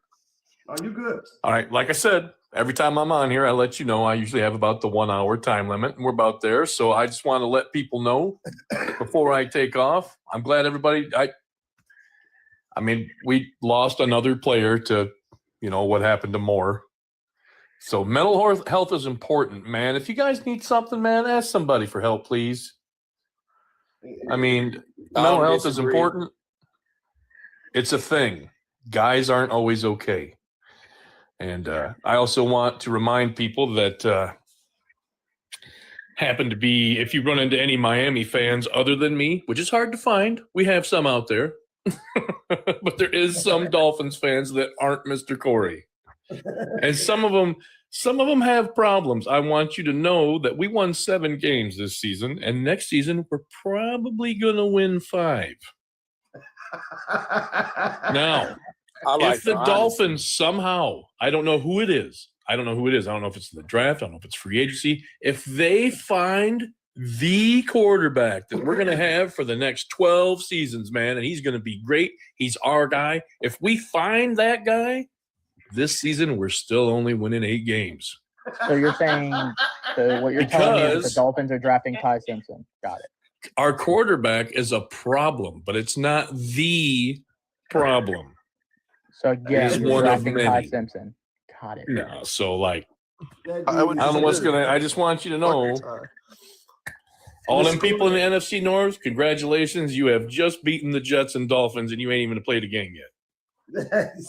Are you good? All right. Like I said, every time I'm on here, I let you know I usually have about the 1 hour time limit, and we're about there. So I just want to let people know before I take off. I'm glad everybody. I mean, we lost another player to, what happened to Moore. So mental health is important, man. If you guys need something, man, ask somebody for help, please. I mean, mental health is important. It's a thing. Guys aren't always okay. And I also want to remind people that happen to be, if you run into any Miami fans other than me, which is hard to find, we have some out there, but there is some Dolphins fans that aren't Mr. Corey. And some of them have problems. I want you to know that we won 7 games this season, and next season we're probably going to win 5. Now, I like if the honesty. Dolphins somehow, I don't know who it is. I don't know who it is. I don't know if it's in the draft. I don't know if it's free agency. If they find the quarterback that we're going to have for the next 12 seasons, man, and he's going to be great. He's our guy. If we find that guy, this season we're still only winning 8 games. So you're saying what you're telling me is that the Dolphins are drafting Ty Simpson. Got it. Our quarterback is a problem, but it's not the problem. So again, He's you're one of drafting Ty many. Simpson. Got it. No, so like I would I don't know what's gonna. I just want you to know, all them people in the NFC North, congratulations! You have just beaten the Jets and Dolphins, and you ain't even played a game yet.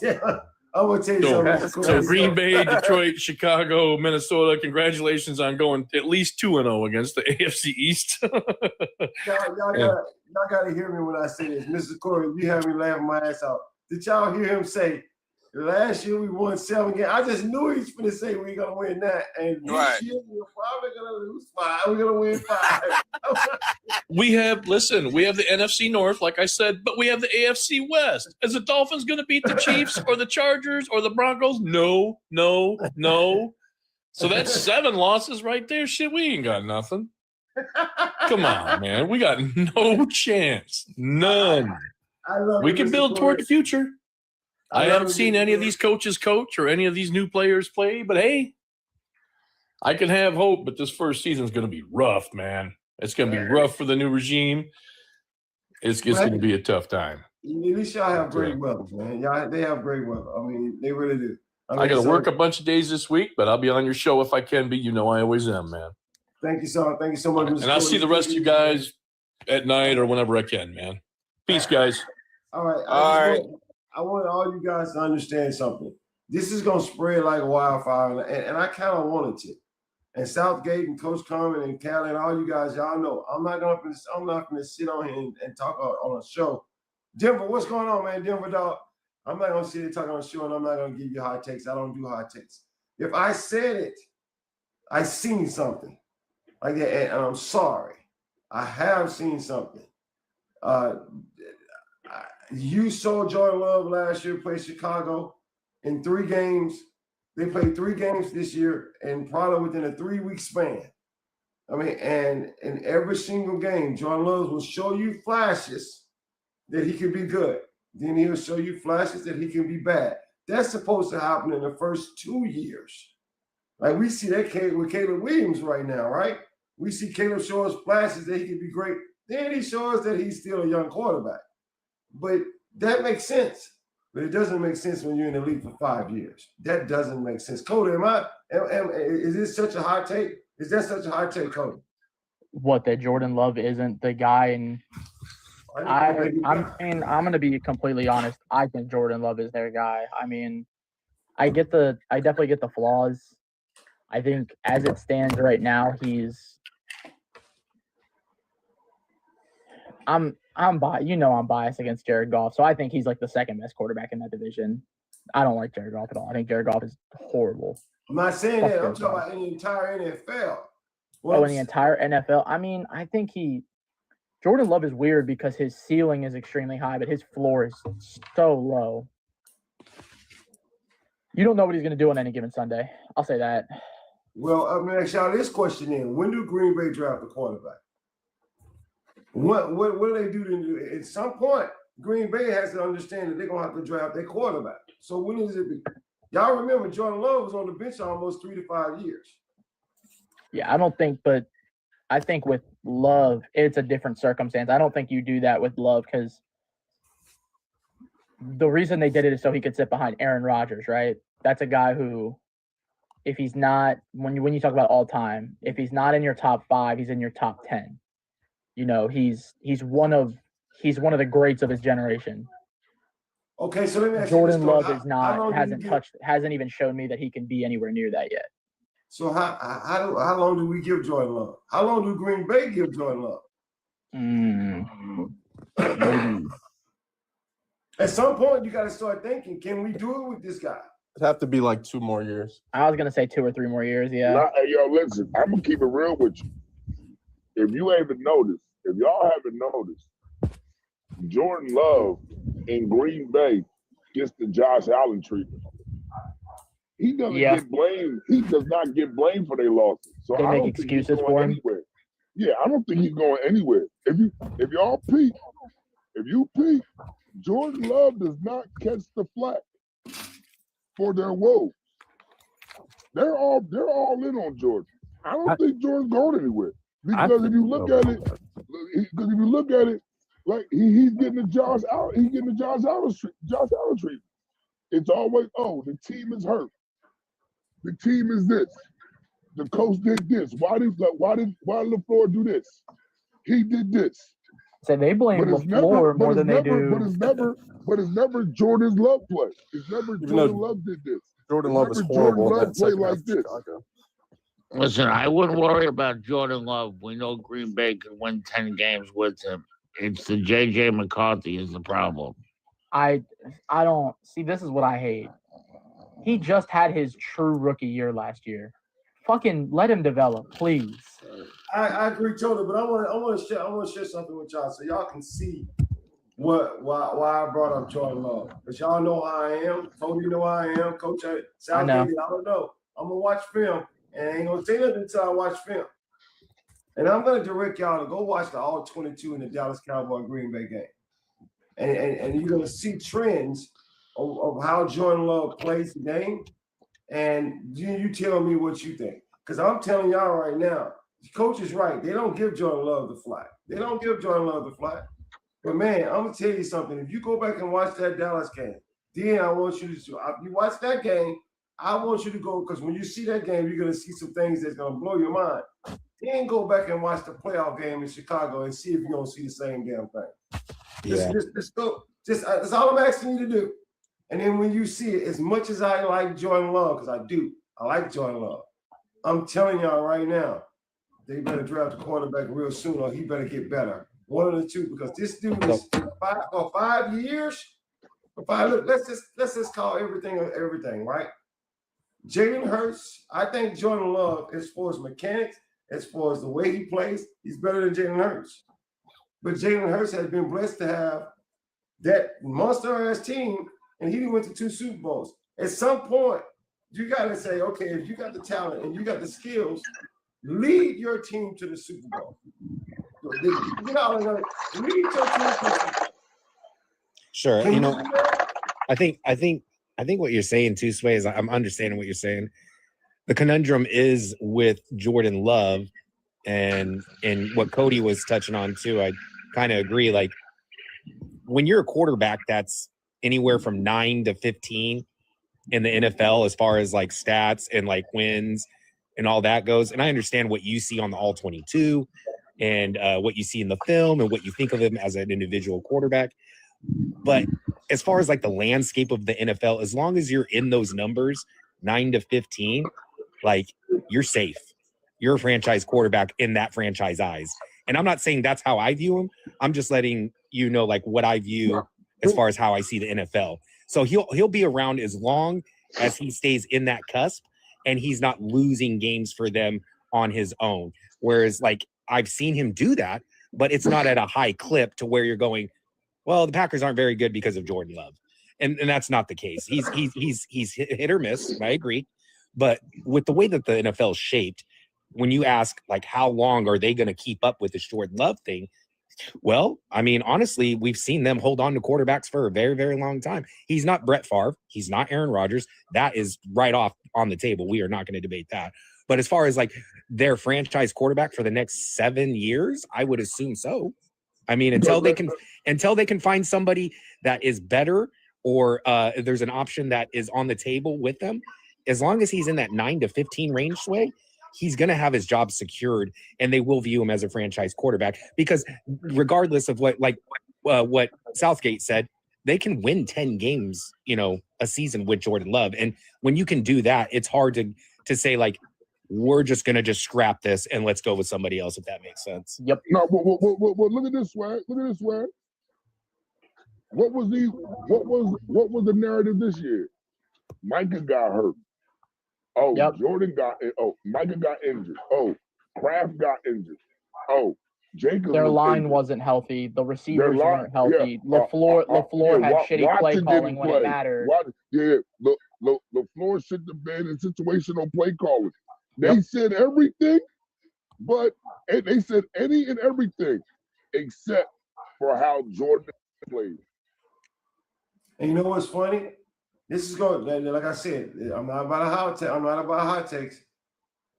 Yeah, I'm gonna tell you something. So Green Bay, Detroit, Chicago, Minnesota, congratulations on going at least 2-0 against the AFC East. y'all gotta hear me when I say this. Mr. Corey, you have me laughing my ass out. Did y'all hear him say, last year we won 7 games? I just knew he was going to say we're going to win that. And this year we're probably going to lose 5. We're going to win 5. We have the NFC North, like I said, but we have the AFC West. Is the Dolphins going to beat the Chiefs or the Chargers or the Broncos? No. So that's 7 losses right there. Shit, we ain't got nothing. Come on, man. We got no chance. None. We can build toward the future. I haven't seen any of these coaches coach or any of these new players play, but hey, I can have hope. But this first season is going to be rough, man. It's going to be rough for the new regime. It's going to be a tough time. At least y'all have great weather, man. They have great weather. I mean, they really do. I got to work a bunch of days this week, but I'll be on your show if I can be. You know I always am, man. Thank you so much. And I'll see the rest of you guys at night or whenever I can, man. Peace, guys. All right. I want all you guys to understand something. This is going to spread like a wildfire, and I kind of wanted to. And Southgate and Coach Carmen and Callie and all you guys, y'all know I'm not going to sit on here and talk on a show. Denver, what's going on, man? Denver, dog. I'm not going to sit here talking on a show, and I'm not going to give you hot takes. I don't do hot takes. If I said it, I seen something like that, and I'm sorry. I have seen something. You saw Jordan Love last year play Chicago in 3 games. They played 3 games this year and probably within a 3-week span. I mean, and in every single game, Jordan Love will show you flashes that he can be good. Then he'll show you flashes that he can be bad. That's supposed to happen in the first 2 years. Like we see that with Caleb Williams right now, right? We see Caleb show us flashes that he can be great. Then he shows that he's still a young quarterback. But that makes sense. But it doesn't make sense when you're in the league for 5 years. That doesn't make sense. Cody, is this such a hot take? Is that such a hot take, Cody? What, that Jordan Love isn't the guy? And I'm going to be completely honest. I think Jordan Love is their guy. I mean, I definitely get the flaws. I think as it stands right now, I'm biased against Jared Goff, so I think he's like the second best quarterback in that division. I don't like Jared Goff at all. I think Jared Goff is horrible. I'm not saying that. I'm talking about in the entire NFL. In the entire NFL? I mean, I think Jordan Love is weird because his ceiling is extremely high, but his floor is so low. You don't know what he's going to do on any given Sunday. I'll say that. Well, I'm going to ask y'all this question then. When do Green Bay draft a quarterback? What do they do? At some point, Green Bay has to understand that they're going to have to draft their quarterback. So when is it? Y'all remember Jordan Love was on the bench almost 3 to 5 years. Yeah, but I think with Love, it's a different circumstance. I don't think you do that with Love because the reason they did it is so he could sit behind Aaron Rodgers, right? That's a guy who, if he's not, when you talk about all time, if he's not in your top 5, he's in your top 10. You know, he's one of the greats of his generation. Okay, so let me ask Jordan you this, Love hasn't even shown me that he can be anywhere near that yet. So how long do we give Jordan Love? How long do Green Bay give Jordan Love? Maybe. At some point, you got to start thinking, can we do it with this guy? It'd have to be like 2 more years. I was gonna say 2 or 3 more years. Yeah. Hey, yo, listen, I'm gonna keep it real with you. If you haven't noticed, if y'all haven't noticed, Jordan Love in Green Bay gets the Josh Allen treatment. He doesn't get blamed. He does not get blamed for their losses. So They I make don't think excuses he's for going him. anywhere. Yeah, I don't think he's going anywhere. If y'all peep, Jordan Love does not catch the flack for their woes. They're all in on Jordan. I don't think Jordan's going anywhere. Because if you look at it, like he's getting the Josh Allen treatment. It's always, the team is hurt. The team is this. The coach did this. Why did LaFleur do this? He did this. So they blame LaFleur more than they do. But it's never Jordan's Love play. It's never Jordan Love did this. Jordan Love is horrible. Jordan Love play like this. Listen, I wouldn't worry about Jordan Love. We know Green Bay could win 10 games with him. It's the J.J. McCarthy is the problem. I don't see. This is what I hate. He just had his true rookie year last year. Fucking let him develop, please. I agree totally, but I want to share something with y'all so y'all can see why I brought up Jordan Love. Because y'all know how I am. Tony know how I am. Coach Southgate, I don't know. I'm gonna watch film and I ain't gonna say nothing until I watch film. And I'm gonna direct y'all to go watch the All 22 in the Dallas Cowboy Green Bay game. And you're gonna see trends of how Jordan Love plays the game. And you tell me what you think. Because I'm telling y'all right now, the coach is right. They don't give Jordan Love the flack. But man, I'm gonna tell you something. If you go back and watch that Dallas game, then I want you to you watch that game. I want you to go, because when you see that game, you're gonna see some things that's gonna blow your mind. Then go back and watch the playoff game in Chicago and see if you're gonna see the same damn thing. Yeah. That's all I'm asking you to do. And then when you see it, as much as I like Jordan Love, because I like Jordan Love, I'm telling y'all right now, they better draft a quarterback real soon or he better get better. One of the two, because this dude is 5 years. Let's just call everything, right? Jalen Hurts, I think Jordan Love, as far as mechanics, as far as the way he plays, he's better than Jalen Hurts. But Jalen Hurts has been blessed to have that monster-ass team, and he went to 2 Super Bowls. At some point, you got to say, okay, if you got the talent and you got the skills, lead your team to the Super Bowl. Lead your team to the Super Bowl. Sure. I think what you're saying too, Sway, is I'm understanding what you're saying. The conundrum is with Jordan Love and what Cody was touching on too. I kind of agree. Like when you're a quarterback that's anywhere from 9 to 15 in the NFL as far as like stats and like wins and all that goes. And I understand what you see on the All 22 and what you see in the film and what you think of him as an individual quarterback. But as far as like the landscape of the NFL, as long as you're in those numbers, 9 to 15, like you're safe. You're a franchise quarterback in that franchise eyes. And I'm not saying that's how I view him. I'm just letting you know like what I view as far as how I see the NFL. So he'll be around as long as he stays in that cusp and he's not losing games for them on his own. Whereas like I've seen him do that, but it's not at a high clip to where you're going, well, the Packers aren't very good because of Jordan Love. And that's not the case. He's hit or miss. I agree. But with the way that the NFL is shaped, when you ask like how long are they going to keep up with this Jordan Love thing? Well, I mean, honestly, we've seen them hold on to quarterbacks for a very, very long time. He's not Brett Favre. He's not Aaron Rodgers. That is right off on the table. We are not going to debate that. But as far as like their franchise quarterback for the next 7 years, I would assume so. I mean, until they can find somebody that is better or there's an option that is on the table with them, as long as he's in that 9 to 15 range, Sway, he's going to have his job secured and they will view him as a franchise quarterback because regardless of what Southgate said, they can win 10 games, a season with Jordan Love. And when you can do that, it's hard to say like, we're just going to just scrap this and let's go with somebody else, if that makes sense. Yep. No, well, look at this, Swag. Look at this, Swag. What was the narrative this year? Micah got hurt. Oh, Yep. Jordan got. Oh, Micah got injured. Oh, Kraft got injured. Oh, Jacobs. Their was line injured. wasn't healthy. The receivers line- weren't healthy. yeah, LaFleur had shitty Watson play calling didn't when it play. mattered. LaFleur should have been in situational play calling. They Yep. said everything, but they said any and everything except for how Jordan played. And you know what's funny? This is going, like I said, I'm not about a hot takes,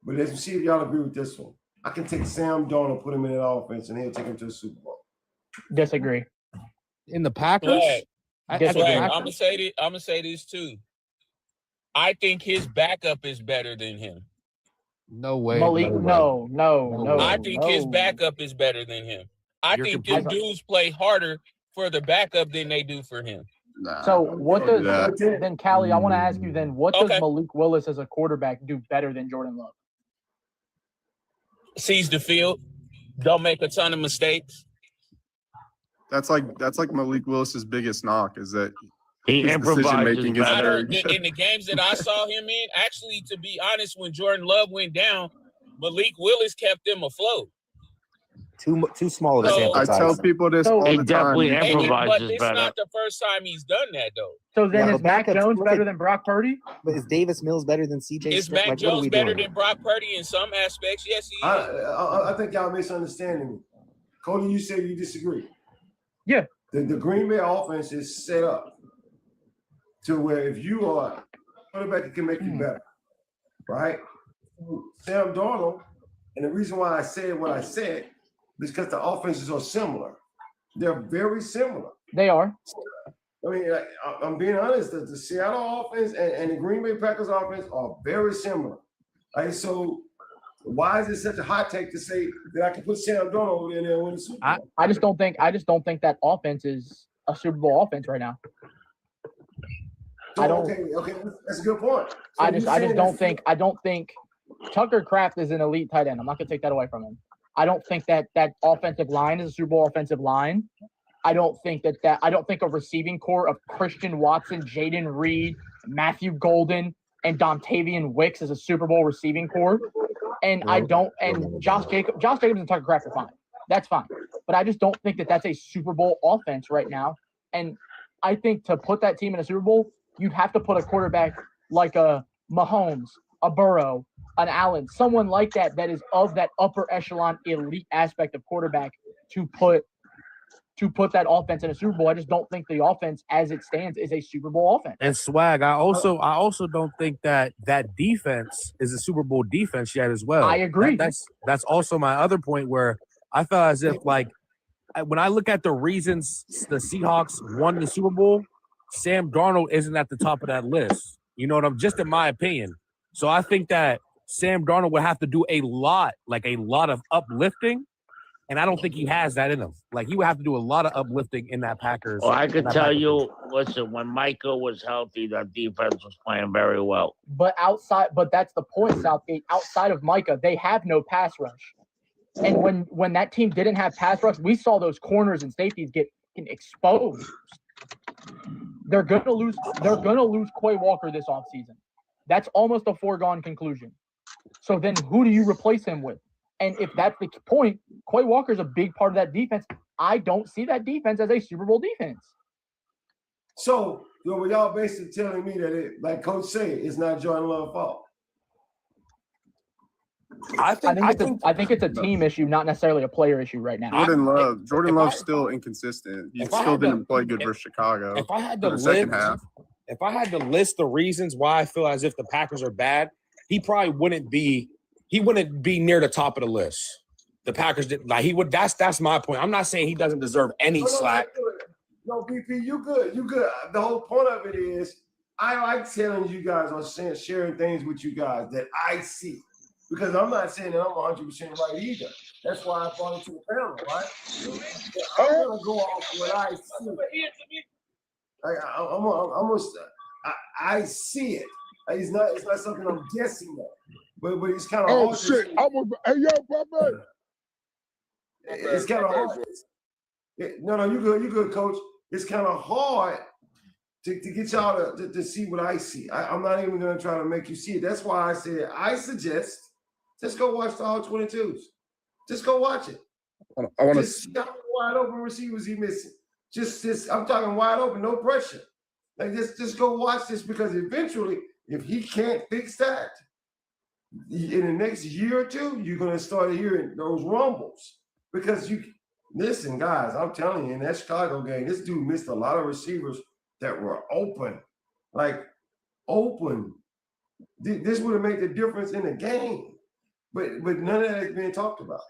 but let's see if y'all agree with this one. I can take Sam Darnold, put him in an offense, and he'll take him to the Super Bowl. Disagree. In the Packers, Swag. Disagree. I'm gonna say this too. I think his backup is better than him. no way. Malik, no way. no. I think his backup is better than him. I You're think them dudes play harder for the backup than they do for him. So what Don't does do that. then, Callie? I want to ask you then, what does Okay. Malik Willis as a quarterback do better than Jordan Love? Sees the field, don't make a ton of mistakes. That's like Malik Willis's biggest knock is that He his improvises decision-making is I better. don't, in the games that I saw him in, actually, to be honest, when Jordan Love went down, Malik Willis kept them afloat. Too small of a So- sample I size. tell people this So- all He the definitely time. improvises But it's better. not the first time he's done that, though. So then Yeah, is but Mac backups- Jones look better at- than Brock Purdy? But is Davis Mills better than CJ? Is Stroud? Mac Like, what are Jones we better doing? than Brock Purdy in some aspects? Yes, he is. I think y'all misunderstanding me. Cody, you said you disagree. Yeah. The Green Bay offense is set up to where if you are quarterback, it can make you better, right? Sam Darnold, and the reason why I said what I said is because the offenses are similar. They're very similar. They are. I mean, I'm being honest. The Seattle offense and the Green Bay Packers offense are very similar. Right? So why is it such a hot take to say that I can put Sam Darnold over there and win the Super Bowl? I just don't think that offense is a Super Bowl offense right now. So, I don't- Okay, that's a good point. So I you just saying don't think Tucker Kraft is an elite tight end. I'm not gonna take that away from him. I don't think that offensive line is a Super Bowl offensive line. I don't think a receiving core of Christian Watson, Jaden Reed, Matthew Golden, and Dontavian Wicks is a Super Bowl receiving core. And Josh Jacobs and Tucker Kraft are fine. That's fine. But I just don't think that that's a Super Bowl offense right now. And I think to put that team in a Super Bowl, you'd have to put a quarterback like a Mahomes, a Burrow, an Allen, someone like that is of that upper echelon elite aspect of quarterback to put that offense in a Super Bowl. I just don't think the offense as it stands is a Super Bowl offense. And Swag, I also don't think that defense is a Super Bowl defense yet as well. I agree. That's also my other point where I felt as if like when I look at the reasons the Seahawks won the Super Bowl, Sam Darnold isn't at the top of that list. You know what I'm just in my opinion. So I think that Sam Darnold would have to do a lot of uplifting. And I don't think he has that in him. Like he would have to do a lot of uplifting in that Packers. Well, I could tell you, listen, when Michael was healthy, that defense was playing very well. But that's the point, Southgate. Outside of Micah, they have no pass rush. And when that team didn't have pass rush, we saw those corners and safeties get exposed. They're gonna lose Quay Walker this offseason. That's almost a foregone conclusion. So then who do you replace him with? And if that's the point, Quay Walker's a big part of that defense. I don't see that defense as a Super Bowl defense. So, y'all basically telling me that it, like Coach said, it's not Jordan Love's fault. I think it's a team issue, not necessarily a player issue right now. Jordan Love's still inconsistent. He still didn't play good versus Chicago. If I had to for the second list, half. if I had to list the reasons why I feel as if the Packers are bad, he probably wouldn't be near the top of the list. The Packers didn't like he would. That's my point. I'm not saying he doesn't deserve any slack. No, BP, you good. You good. The whole point of it is I like telling you guys or sharing things with you guys that I see. Because I'm not saying that I'm 100% right either. That's why I brought it to the panel, right? I'm gonna go off what I see. I see it. It's not something I'm guessing at. But it's kind of hard. Shit! Hey, yo, Papa. It's kind of hard. No, you good, Coach. It's kind of hard to get y'all to see what I see. I'm not even going to try to make you see it. That's why I said I suggest just go watch the all 22s. Just go watch it. I want Just see how many wide open receivers he missing. Just I'm talking wide open, no pressure. Like just go watch this because eventually, if he can't fix that, in the next year or two, you're gonna start hearing those rumbles. Because listen, guys, I'm telling you, in that Chicago game, this dude missed a lot of receivers that were open, like open. This would have made the difference in the game, but none of that is being talked about.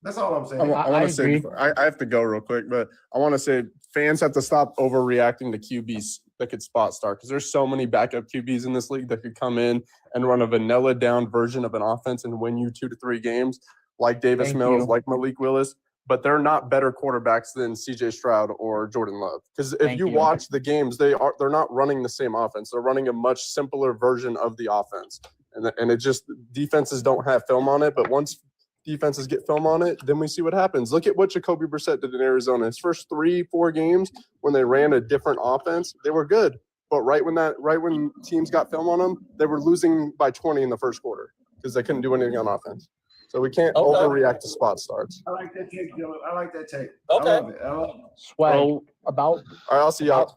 That's all I'm saying. I want I to say, agree. I have to go real quick, but I want to say fans have to stop overreacting to QBs that could spot start because there's so many backup QBs in this league that could come in and run a vanilla down version of an offense and win you 2 to 3 games, like Davis Thank Mills, you. like Malik Willis. But they're not better quarterbacks than C.J. Stroud or Jordan Love. Because if Thank you you. watch the games, they're not running the same offense. They're running a much simpler version of the offense, and it just defenses don't have film on it. But once defenses get film on it, then we see what happens. Look at what Jacoby Brissett did in Arizona. His first 3-4 games when they ran a different offense, they were good. But right when teams got film on them, they were losing by 20 in the first quarter because they couldn't do anything on offense. So we can't overreact to spot starts. I like that take, Dylan. I like that take. Okay. I love it. I love it. Swag So about All right, I'll see y'all.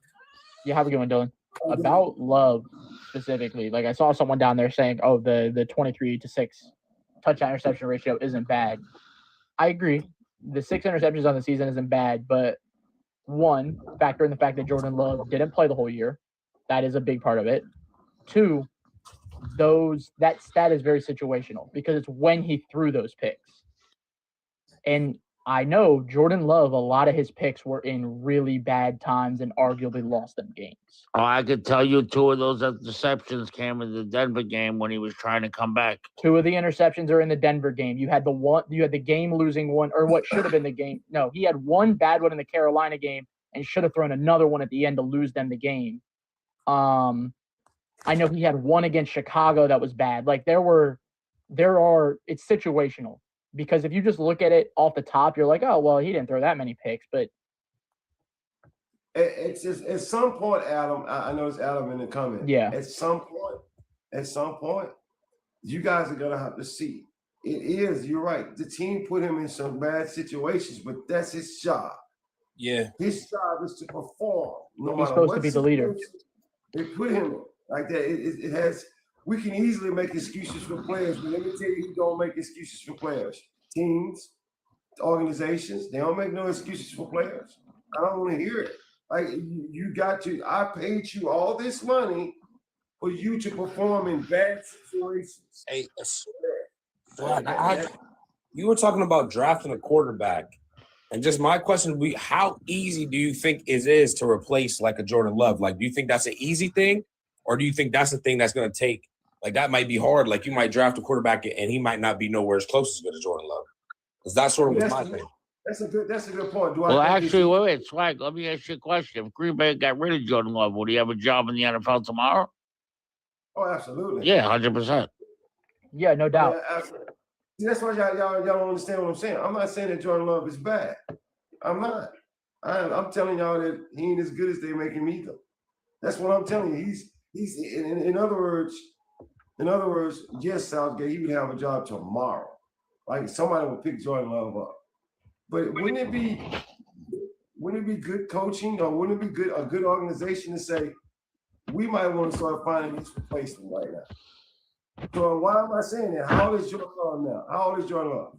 yeah, have a good one, Dylan. About Love specifically, like I saw someone down there saying, "Oh, the 23-6 touchdown interception ratio isn't bad." I agree. The 6 interceptions on the season isn't bad, but one, factor in the fact that Jordan Love didn't play the whole year. That is a big part of it. Two, that stat is very situational because it's when he threw those picks. And I know Jordan Love, a lot of his picks were in really bad times and arguably lost them games. I could tell you 2 of those interceptions came in the Denver game when he was trying to come back. 2 of the interceptions are in the Denver game. You had the game losing one, or what should have been the game. No, he had one bad one in the Carolina game and should have thrown another one at the end to lose them the game. I know he had one against Chicago that was bad. Like it's situational because if you just look at it off the top, you're like, oh, well, he didn't throw that many picks, but It's just at some point, Adam. I know it's Adam in the comment. Yeah. At some point, you guys are gonna have to see. It is. You're right. The team put him in some bad situations, but that's his job. Yeah. His job is to perform. No He's matter supposed what to be the leader. situation they put him in like that. It has. We can easily make excuses for players, but let me tell you, who don't make excuses for players. Teams, organizations, they don't make no excuses for players. I don't want to hear it. Like I paid you all this money for you to perform in bad situations. Hey, you were talking about drafting a quarterback, and just my question would be, how easy do you think it is to replace like a Jordan Love? Like, do you think that's an easy thing, or do you think that's the thing that's going to take? Like, that might be hard. Like, you might draft a quarterback and he might not be nowhere as close as good as Jordan Love. Because that's sort of was my thing. That's a good point. Well, actually, wait, Swag, let me ask you a question. If Green Bay got rid of Jordan Love, would he have a job in the NFL tomorrow? Oh, absolutely. Yeah, 100%. yeah, no doubt. Yeah, absolutely. See, that's why y'all don't understand what I'm saying. I'm not saying that Jordan Love is bad. I'm not. I'm telling y'all that he ain't as good as they making me though. That's what I'm telling you. He's in other words, yes, Southgate, he would have a job tomorrow. Like somebody would pick Jordan Love up. But wouldn't it be good coaching, or wouldn't it be a good organization to say, we might want to start finding this replacement right now? So why am I saying that? How old is Jordan Love now? How old is Jordan Love?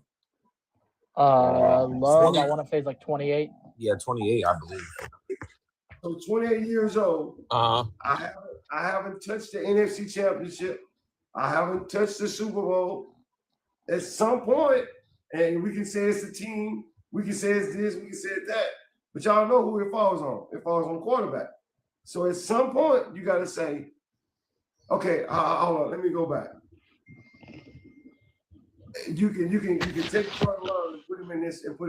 Love, I want to say it's like 28. Yeah, 28, I believe. So 28 years old. Uh-huh. I haven't touched the NFC Championship. I haven't touched the Super Bowl. At some point, and we can say it's the team, we can say it's this, we can say it's that, but y'all know who it falls on. It falls on quarterback. So at some point, you got to say, okay, hold on, let me go back. You can take Jordan Love and put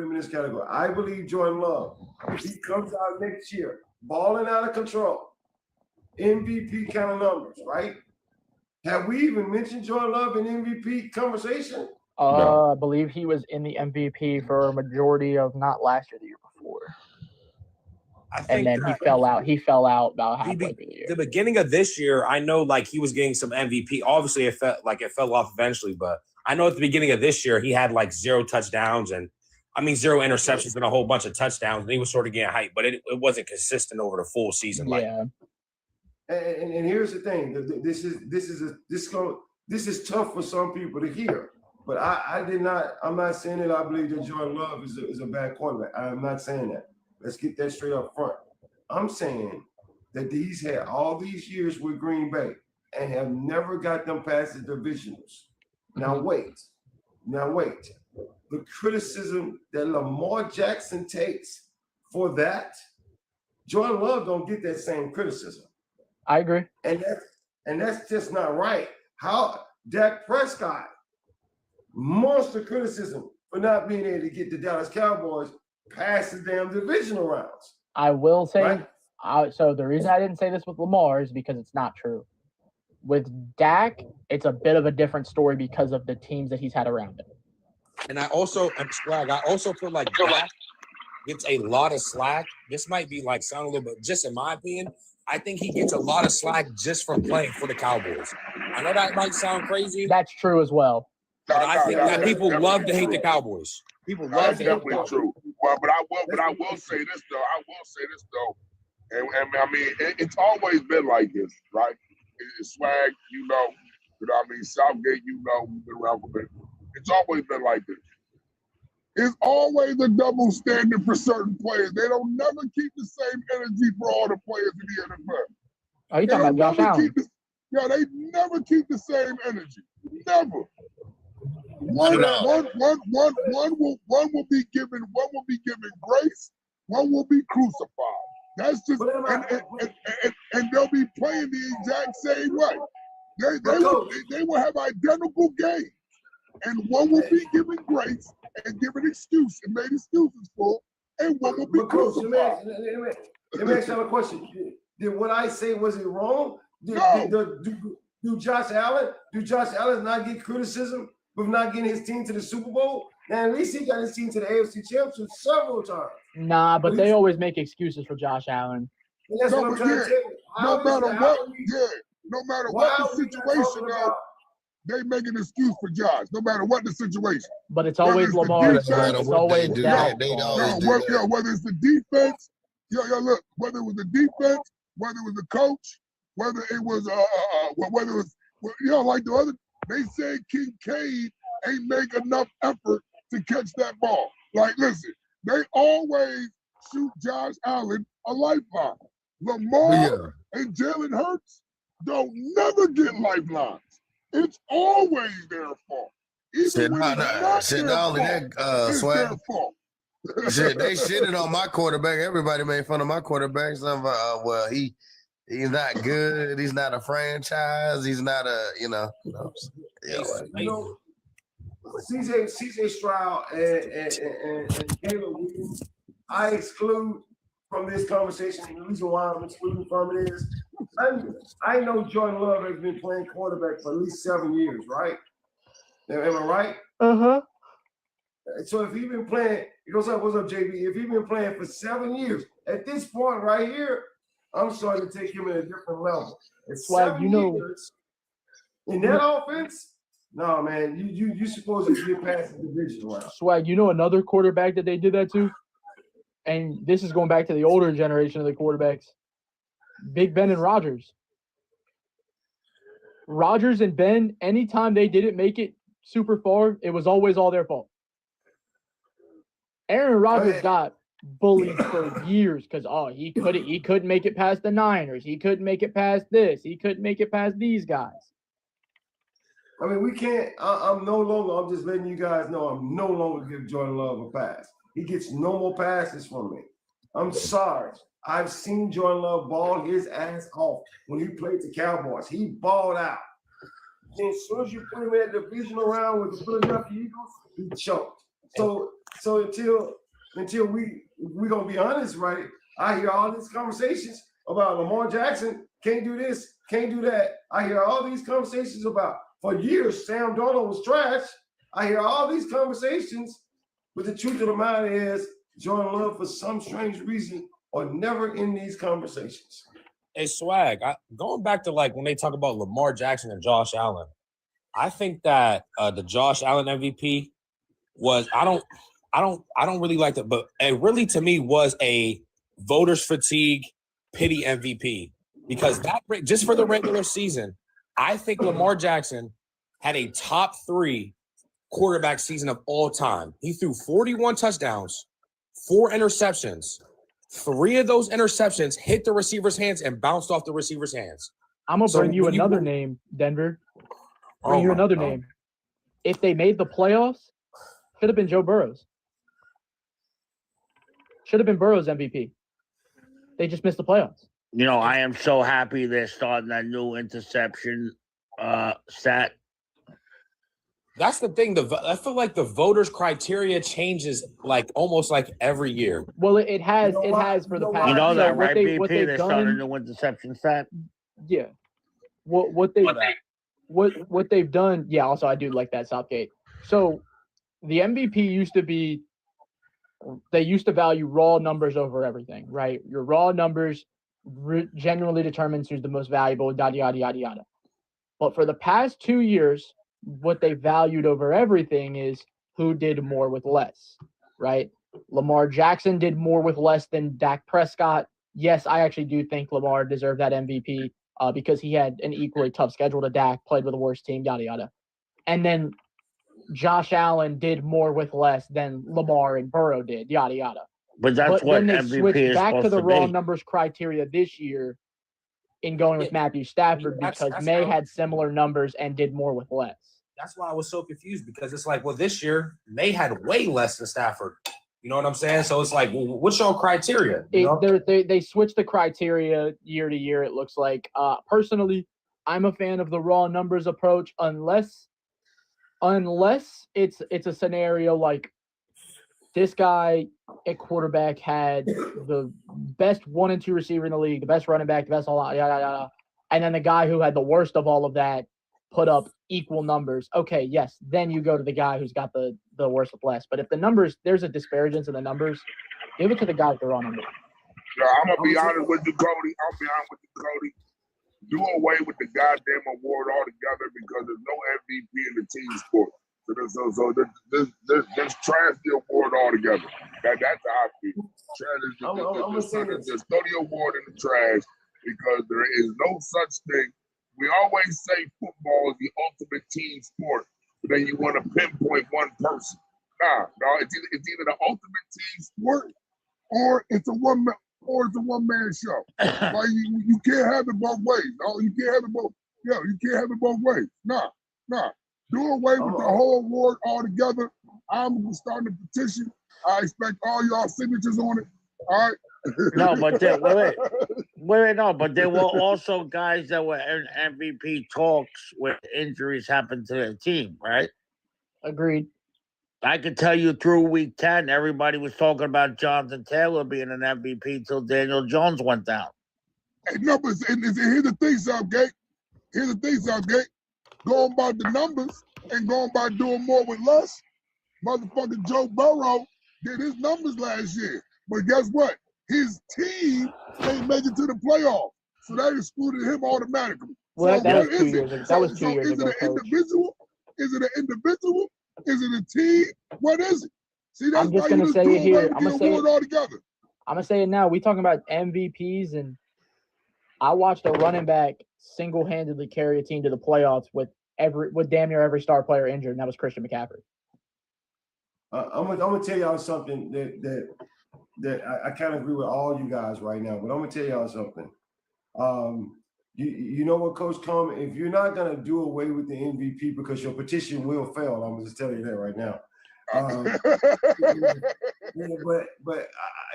him in this category. I believe Jordan Love, if he comes out next year, balling out of control, MVP kind of numbers, right? Have we even mentioned Jordan Love in MVP conversation? I believe he was in the MVP for a majority of not last year, the year before. and then he fell out. He fell out about halfway through the year. The beginning of this year, I know like he was getting some MVP. Obviously, it fell off eventually, but I know at the beginning of this year he had like 0 touchdowns and 0 interceptions and a whole bunch of touchdowns, and he was sort of getting hyped, but it wasn't consistent over the full season. Yeah. And here's the thing: this is tough for some people to hear. But I'm not saying that I believe that Jordan Love is a bad quarterback. I'm not saying that. Let's get that straight up front. I'm saying that he's had all these years with Green Bay and have never got them past the divisionals. Now wait. The criticism that Lamar Jackson takes for that, Jordan Love don't get that same criticism. I agree. And that's just not right. How Dak Prescott, monster criticism for not being able to get the Dallas Cowboys past the damn divisional rounds. I will say, right? So the reason I didn't say this with Lamar is because it's not true. With Dak, it's a bit of a different story because of the teams that he's had around him. And I also feel like Dak gets a lot of slack. This might be like sound a little bit, just in my opinion, I think he gets a lot of slack just from playing for the Cowboys. I know that might sound crazy. That's true as well. But I think that people love to hate the Cowboys. People love to hate the Cowboys. True. Well, but I will say this though. And I mean, it's always been like this, right? It's Swag, you know what I mean? Southgate, you know, we've been around for a bit. It's always been like this. It's always a double standard for certain players. They don't never keep the same energy for all the players in the NFL. Oh, you talking about Josh Allen? They never keep the same energy. Never. One will be given grace. One will be crucified. That's just and they'll be playing the exact same way. They will have identical games, and one will be given grace and given excuse and made excuses for, and one will be crucified. Let me ask you a question. Did what I say, was it wrong? Do Josh Allen not get criticism for not getting his team to the Super Bowl? Now at least he got his team to the AFC Championship several times. Nah, but they always make excuses for Josh Allen. And that's what I'm trying to tell you. No matter what the situation is, they make an excuse for Josh, no matter what the situation. But it's always Lamar. It's always Dak. Whether it's the defense, look, whether it was the defense, whether it was the coach, whether it was like the other, they said Kincaid ain't make enough effort to catch that ball. Like, listen, they always shoot Josh Allen a lifeline. Lamar and Jalen Hurts don't never get lifelines. It's always their fault. Even when it's not their fault, it's their fault. Shit, they shitted on my quarterback. Everybody made fun of my quarterback. Well, he's not good. He's not a franchise. He's not a, CJ Stroud and Caleb Williams, I exclude from this conversation. The reason why I'm excluding from it is I know Jordan Love has been playing quarterback for at least 7 years, right? Am I right? Uh-huh. So if he's been playing, what's up, JB? If he's been playing for 7 years, at this point right here, I'm starting to take him at a different level. At Swag, 7 years, in that offense, no, man, you supposed to get past the division round. Swag, another quarterback that they did that to? And this is going back to the older generation of the quarterbacks. Big Ben and Rodgers. Rodgers and Ben, anytime they didn't make it super far, it was always all their fault. Aaron Rodgers got bullied for years because he couldn't make it past the Niners. He couldn't make it past this. He couldn't make it past these guys. I mean, we can't. I'm just letting you guys know I'm no longer giving Jordan Love a pass. He gets no more passes from me. I'm sorry. I've seen Jordan Love ball his ass off when he played the Cowboys. He balled out. And as soon as you put him in that divisional round with the Philadelphia Eagles, he choked. So until we gonna be honest, right? I hear all these conversations about Lamar Jackson can't do this, can't do that. I hear all these conversations about for years Sam Darnold was trash. I hear all these conversations, but the truth of the matter is Jordan Love, for some strange reason, are never in these conversations. Hey, Swag, going back to like when they talk about Lamar Jackson and Josh Allen, I think that the Josh Allen MVP was I don't really like that, but it really to me was a voters fatigue pity MVP because that just for the regular season, I think Lamar Jackson had a top 3 quarterback season of all time. He threw 41 touchdowns, 4 interceptions. 3 of those interceptions hit the receiver's hands and bounced off the receiver's hands. I'm gonna bring you another name, Denver. Bring you another name. If they made the playoffs, should have been Joe Burrows. Should have been Burrows MVP. They just missed the playoffs. You know, I am so happy they're starting that new interception stat. That's the thing. I feel like the voters' criteria changes like almost like every year. Well, it has. It has for the past. You know that, so right, BP? They're done, starting a new interception stat. Yeah. What they've done. Yeah. Also, I do like that Southgate. So, the MVP used to be. They used to value raw numbers over everything, right? Your raw numbers generally determines who's the most valuable. Yada yada yada yada. But for the past 2 years, what they valued over everything is who did more with less, right? Lamar Jackson did more with less than Dak Prescott. Yes, I actually do think Lamar deserved that MVP because he had an equally tough schedule to Dak, played with the worst team, yada, yada. And then Josh Allen did more with less than Lamar and Burrow did, yada, yada. But that's what then they MVP switched is back to supposed the to raw be. numbers criteria this year in going with Matthew Stafford because May had similar numbers and did more with less. That's why I was so confused because it's like, well, this year May had way less than Stafford. You know what I'm saying? So it's like, well, what's your criteria? They switch the criteria year to year. It looks like. Personally, I'm a fan of the raw numbers approach, unless it's a scenario like this guy at quarterback had the best 1 and 2 receiver in the league, the best running back, the best all yada yada, and then the guy who had the worst of all of that put up equal numbers. Okay, yes, then you go to the guy who's got the worst with less. But if the numbers, there's a disparagence in the numbers, give it to the guy with the raw numbers. Yeah, I'm gonna be honest with you, Cody. Do away with the goddamn award altogether because there's no MVP in the team sport. So this trash the award altogether. That's how I feel. Just throw the award in the trash because there is no such thing. We always say football is the ultimate team sport, but then you want to pinpoint one person. No, it's either the ultimate team sport or it's a one man show. Like you can't have it both ways. No, you can't have it both. Yeah, you can't have it both ways. Nah. Do away with the whole award altogether. I'm starting a petition. I expect all y'all signatures on it. All right. No, but no, but there were also guys that were in MVP talks where injuries happened to their team, right? Agreed. I can tell you through week 10, everybody was talking about Jonathan Taylor being an MVP till Daniel Jones went down. Hey, no, but here's the thing, Southgate. Going by the numbers and going by doing more with less, motherfucking Joe Burrow did his numbers last year. But guess what? His team ain't make it to the playoffs. So that excluded him automatically. Well, so that was 2 years ago. That was 2 years ago. Is it an individual? Is it an individual? Is it a team? What is it? See, that's I'm just why gonna you say it here. I'm gonna say it all together. I'm gonna say it now. We talking about MVPs, and I watched a running back single-handedly carry a team to the playoffs with damn near every star player injured, and that was Christian McCaffrey. I'm gonna tell y'all something that I kind of agree with all you guys right now, but I'm gonna tell y'all something. You know what, Coach Com? If you're not gonna do away with the MVP because your petition will fail, I'm just telling you that right now. But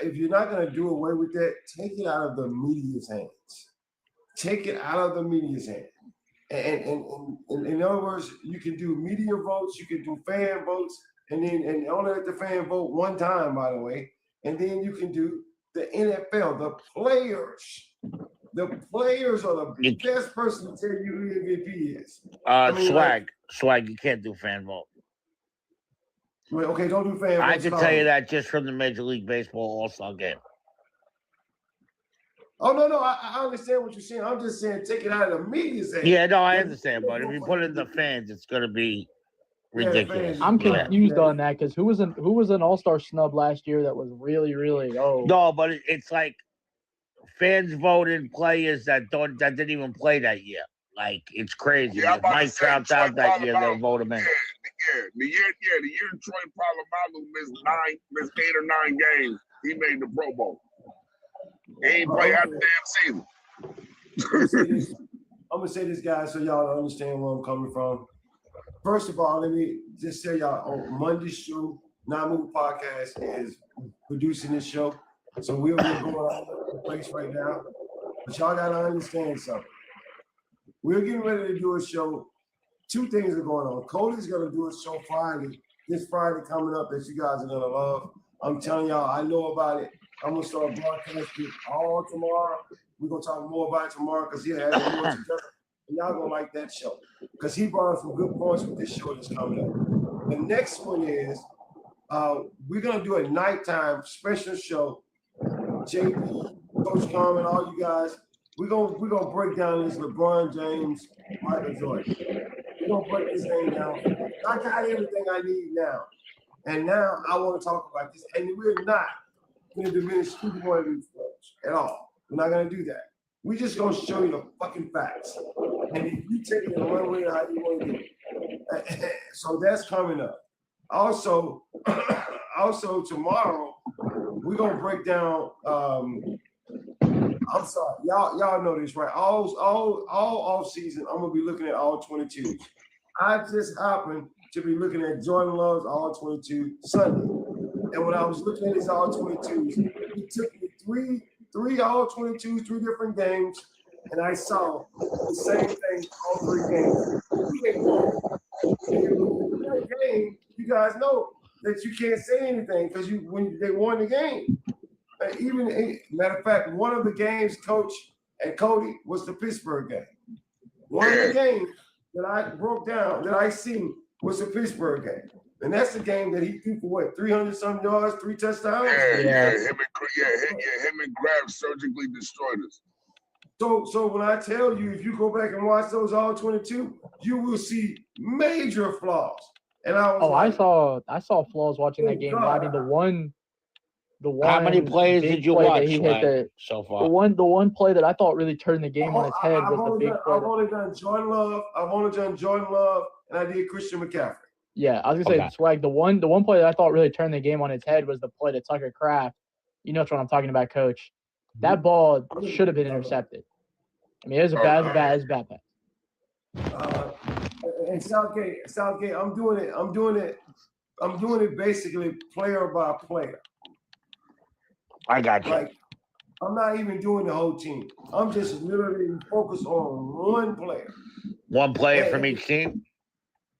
if you're not gonna do away with that, take it out of the media's hands. Take it out of the media's hands. And in other words, you can do media votes, you can do fan votes, and only let the fan vote one time, by the way. And then you can do the NFL, the players. The players are the best person to tell you who the MVP is. Swag, you can't do fan vote. Well, okay, don't do fan vote. I can tell you that just from the Major League Baseball All-Star game. Oh no, I understand what you're saying. I'm just saying take it out of the media's hands. Yeah, no, I understand, but if you put it in the fans, it's gonna be ridiculous. fans. I'm Yeah. confused on that because who was an All-Star snub last year that was really No, but it's like fans voted players that didn't even play that year. Like it's crazy. Yeah, I'm If about to Mike say, Trout's Troy out that year, they'll Polamalu. vote him in. The year Troy Polamalu missed 8 or 9 games, he made the Pro Bowl. He ain't played half the damn season. I'm gonna say this, guys, so y'all understand where I'm coming from. First of all, let me just tell y'all on Monday's show, Non-Movie Podcast is producing this show. So we're going all over the place right now. But y'all gotta understand something. We're getting ready to do a show. 2 things are going on. Cody's gonna do a show this Friday coming up that you guys are gonna love. I'm telling y'all, I know about it. I'm gonna start broadcasting all tomorrow. We're gonna talk more about it tomorrow because he'll have it more together. And y'all gonna like that show. Because he brought up some good points with this show that's coming up. The next one is we're gonna do a nighttime special show. JP, Coach Carmen, all you guys, we're gonna break down this LeBron James, Michael Jordan. We're gonna break this thing down. I got everything I need now. And now I want to talk about this. And we're not going to diminish either one of these folks at all. We're not going to do that. We're just going to show you the fucking facts. And if you take it in one way, how you want to do it. So that's coming up. Also tomorrow, we're going to break down, I'm sorry, y'all know this, right? All off season, I'm going to be looking at all 22s. I just happened to be looking at Jordan Love's all 22 Sunday. And when I was looking at his all 22s, he took me three all 22s, 3 different games, and I saw the same thing all 3 games. In that game, you guys know that you can't say anything because when they won the game. Matter of fact, one of the games, Coach and Cody, was the Pittsburgh game. One of the games that I broke down, that I seen, was the Pittsburgh game. And that's the game that he threw for what, 300-some yards, 3 touchdowns? Yeah. Him and Grab surgically destroyed us. So when I tell you, if you go back and watch those all 22, you will see major flaws. And I was I saw flaws watching that game. I mean, the one. How many plays did you watch so far? The one play that I thought really turned the game on its head was the big play. I've only done Jordan Love, and I did Christian McCaffrey. Yeah, I was gonna say, Swag. The one play that I thought really turned the game on its head was the play to Tucker Kraft. You know what I'm talking about, Coach. That ball should have been intercepted. I mean, it was a bad pass. And Southgate, I'm doing it basically player by player. I got you. Like, I'm not even doing the whole team. I'm just literally focused on one player. One player from each team?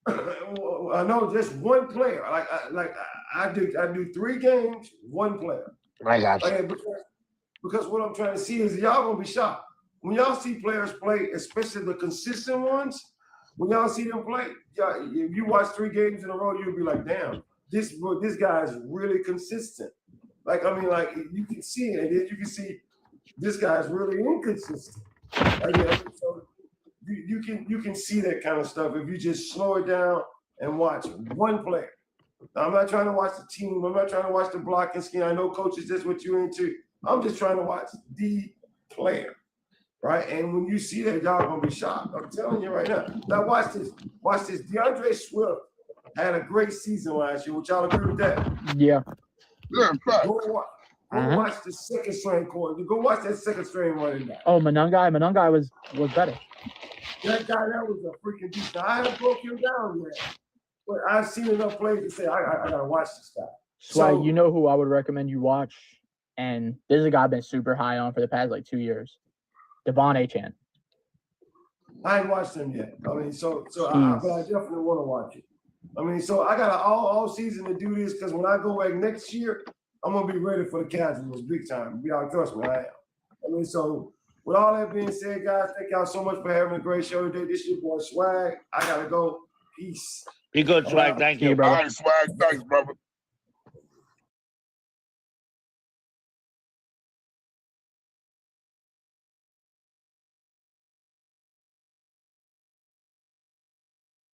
I know just one player. I do 3 games, 1 player. I got you. Because what I'm trying to see is y'all gonna be shocked. When y'all see players play, especially the consistent ones, when y'all see them play, if you watch 3 games in a row, you'll be like, damn, this guy is really consistent. You can see it, and then you can see this guy's really inconsistent. So you can see that kind of stuff if you just slow it down and watch one player. Now, I'm not trying to watch the team. I'm not trying to watch the blocking scheme. I know, coaches, that's what you're into. I'm just trying to watch the player, right? And when you see that, y'all gonna be shocked. I'm telling you right now. Now watch this. Watch this. DeAndre Swift had a great season last year. Would y'all agree with that? Yeah. Go watch the second string corner. Go watch that second string running back. Oh, Manungai was better. That guy, that was a freaking beast. Now, I haven't broke him down yet, but I've seen enough plays to say I gotta watch this guy. So you know who I would recommend you watch, and this is a guy I've been super high on for the past 2 years. Devon Achane. I ain't watched him yet. I mean, but I definitely want to watch it. I mean, so I got all season to do this because when I go back next year, I'm gonna be ready for the casuals big time. Y'all trust me, I am. I mean, so with all that being said, guys, thank y'all so much for having a great show today. This is your boy Swag. I gotta go. Peace. Be good, Swag. Thank you. All right, Swag. Thanks, brother.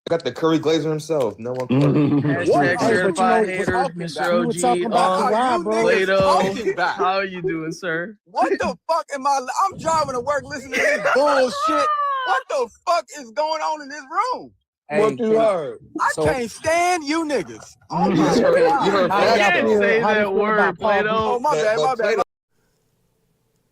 got the Curry Glazer himself. No one. Hashtag Hey, but certified you know, hater, we Mr. were talking about OG. Kawhi, bro. Plato, how are you doing, sir? What the fuck am I'm driving to work listening to this bullshit. What the fuck is going on in this room? What you heard? I can't stand you niggas. Oh my You heard I Fat can't though. say How you that feel word, about Paul Plato. Oh my bad, my bad.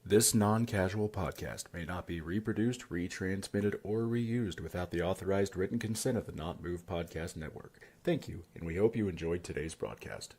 This non-casual podcast may not be reproduced, retransmitted, or reused without the authorized written consent of the Not Move Podcast Network. Thank you, and we hope you enjoyed today's broadcast.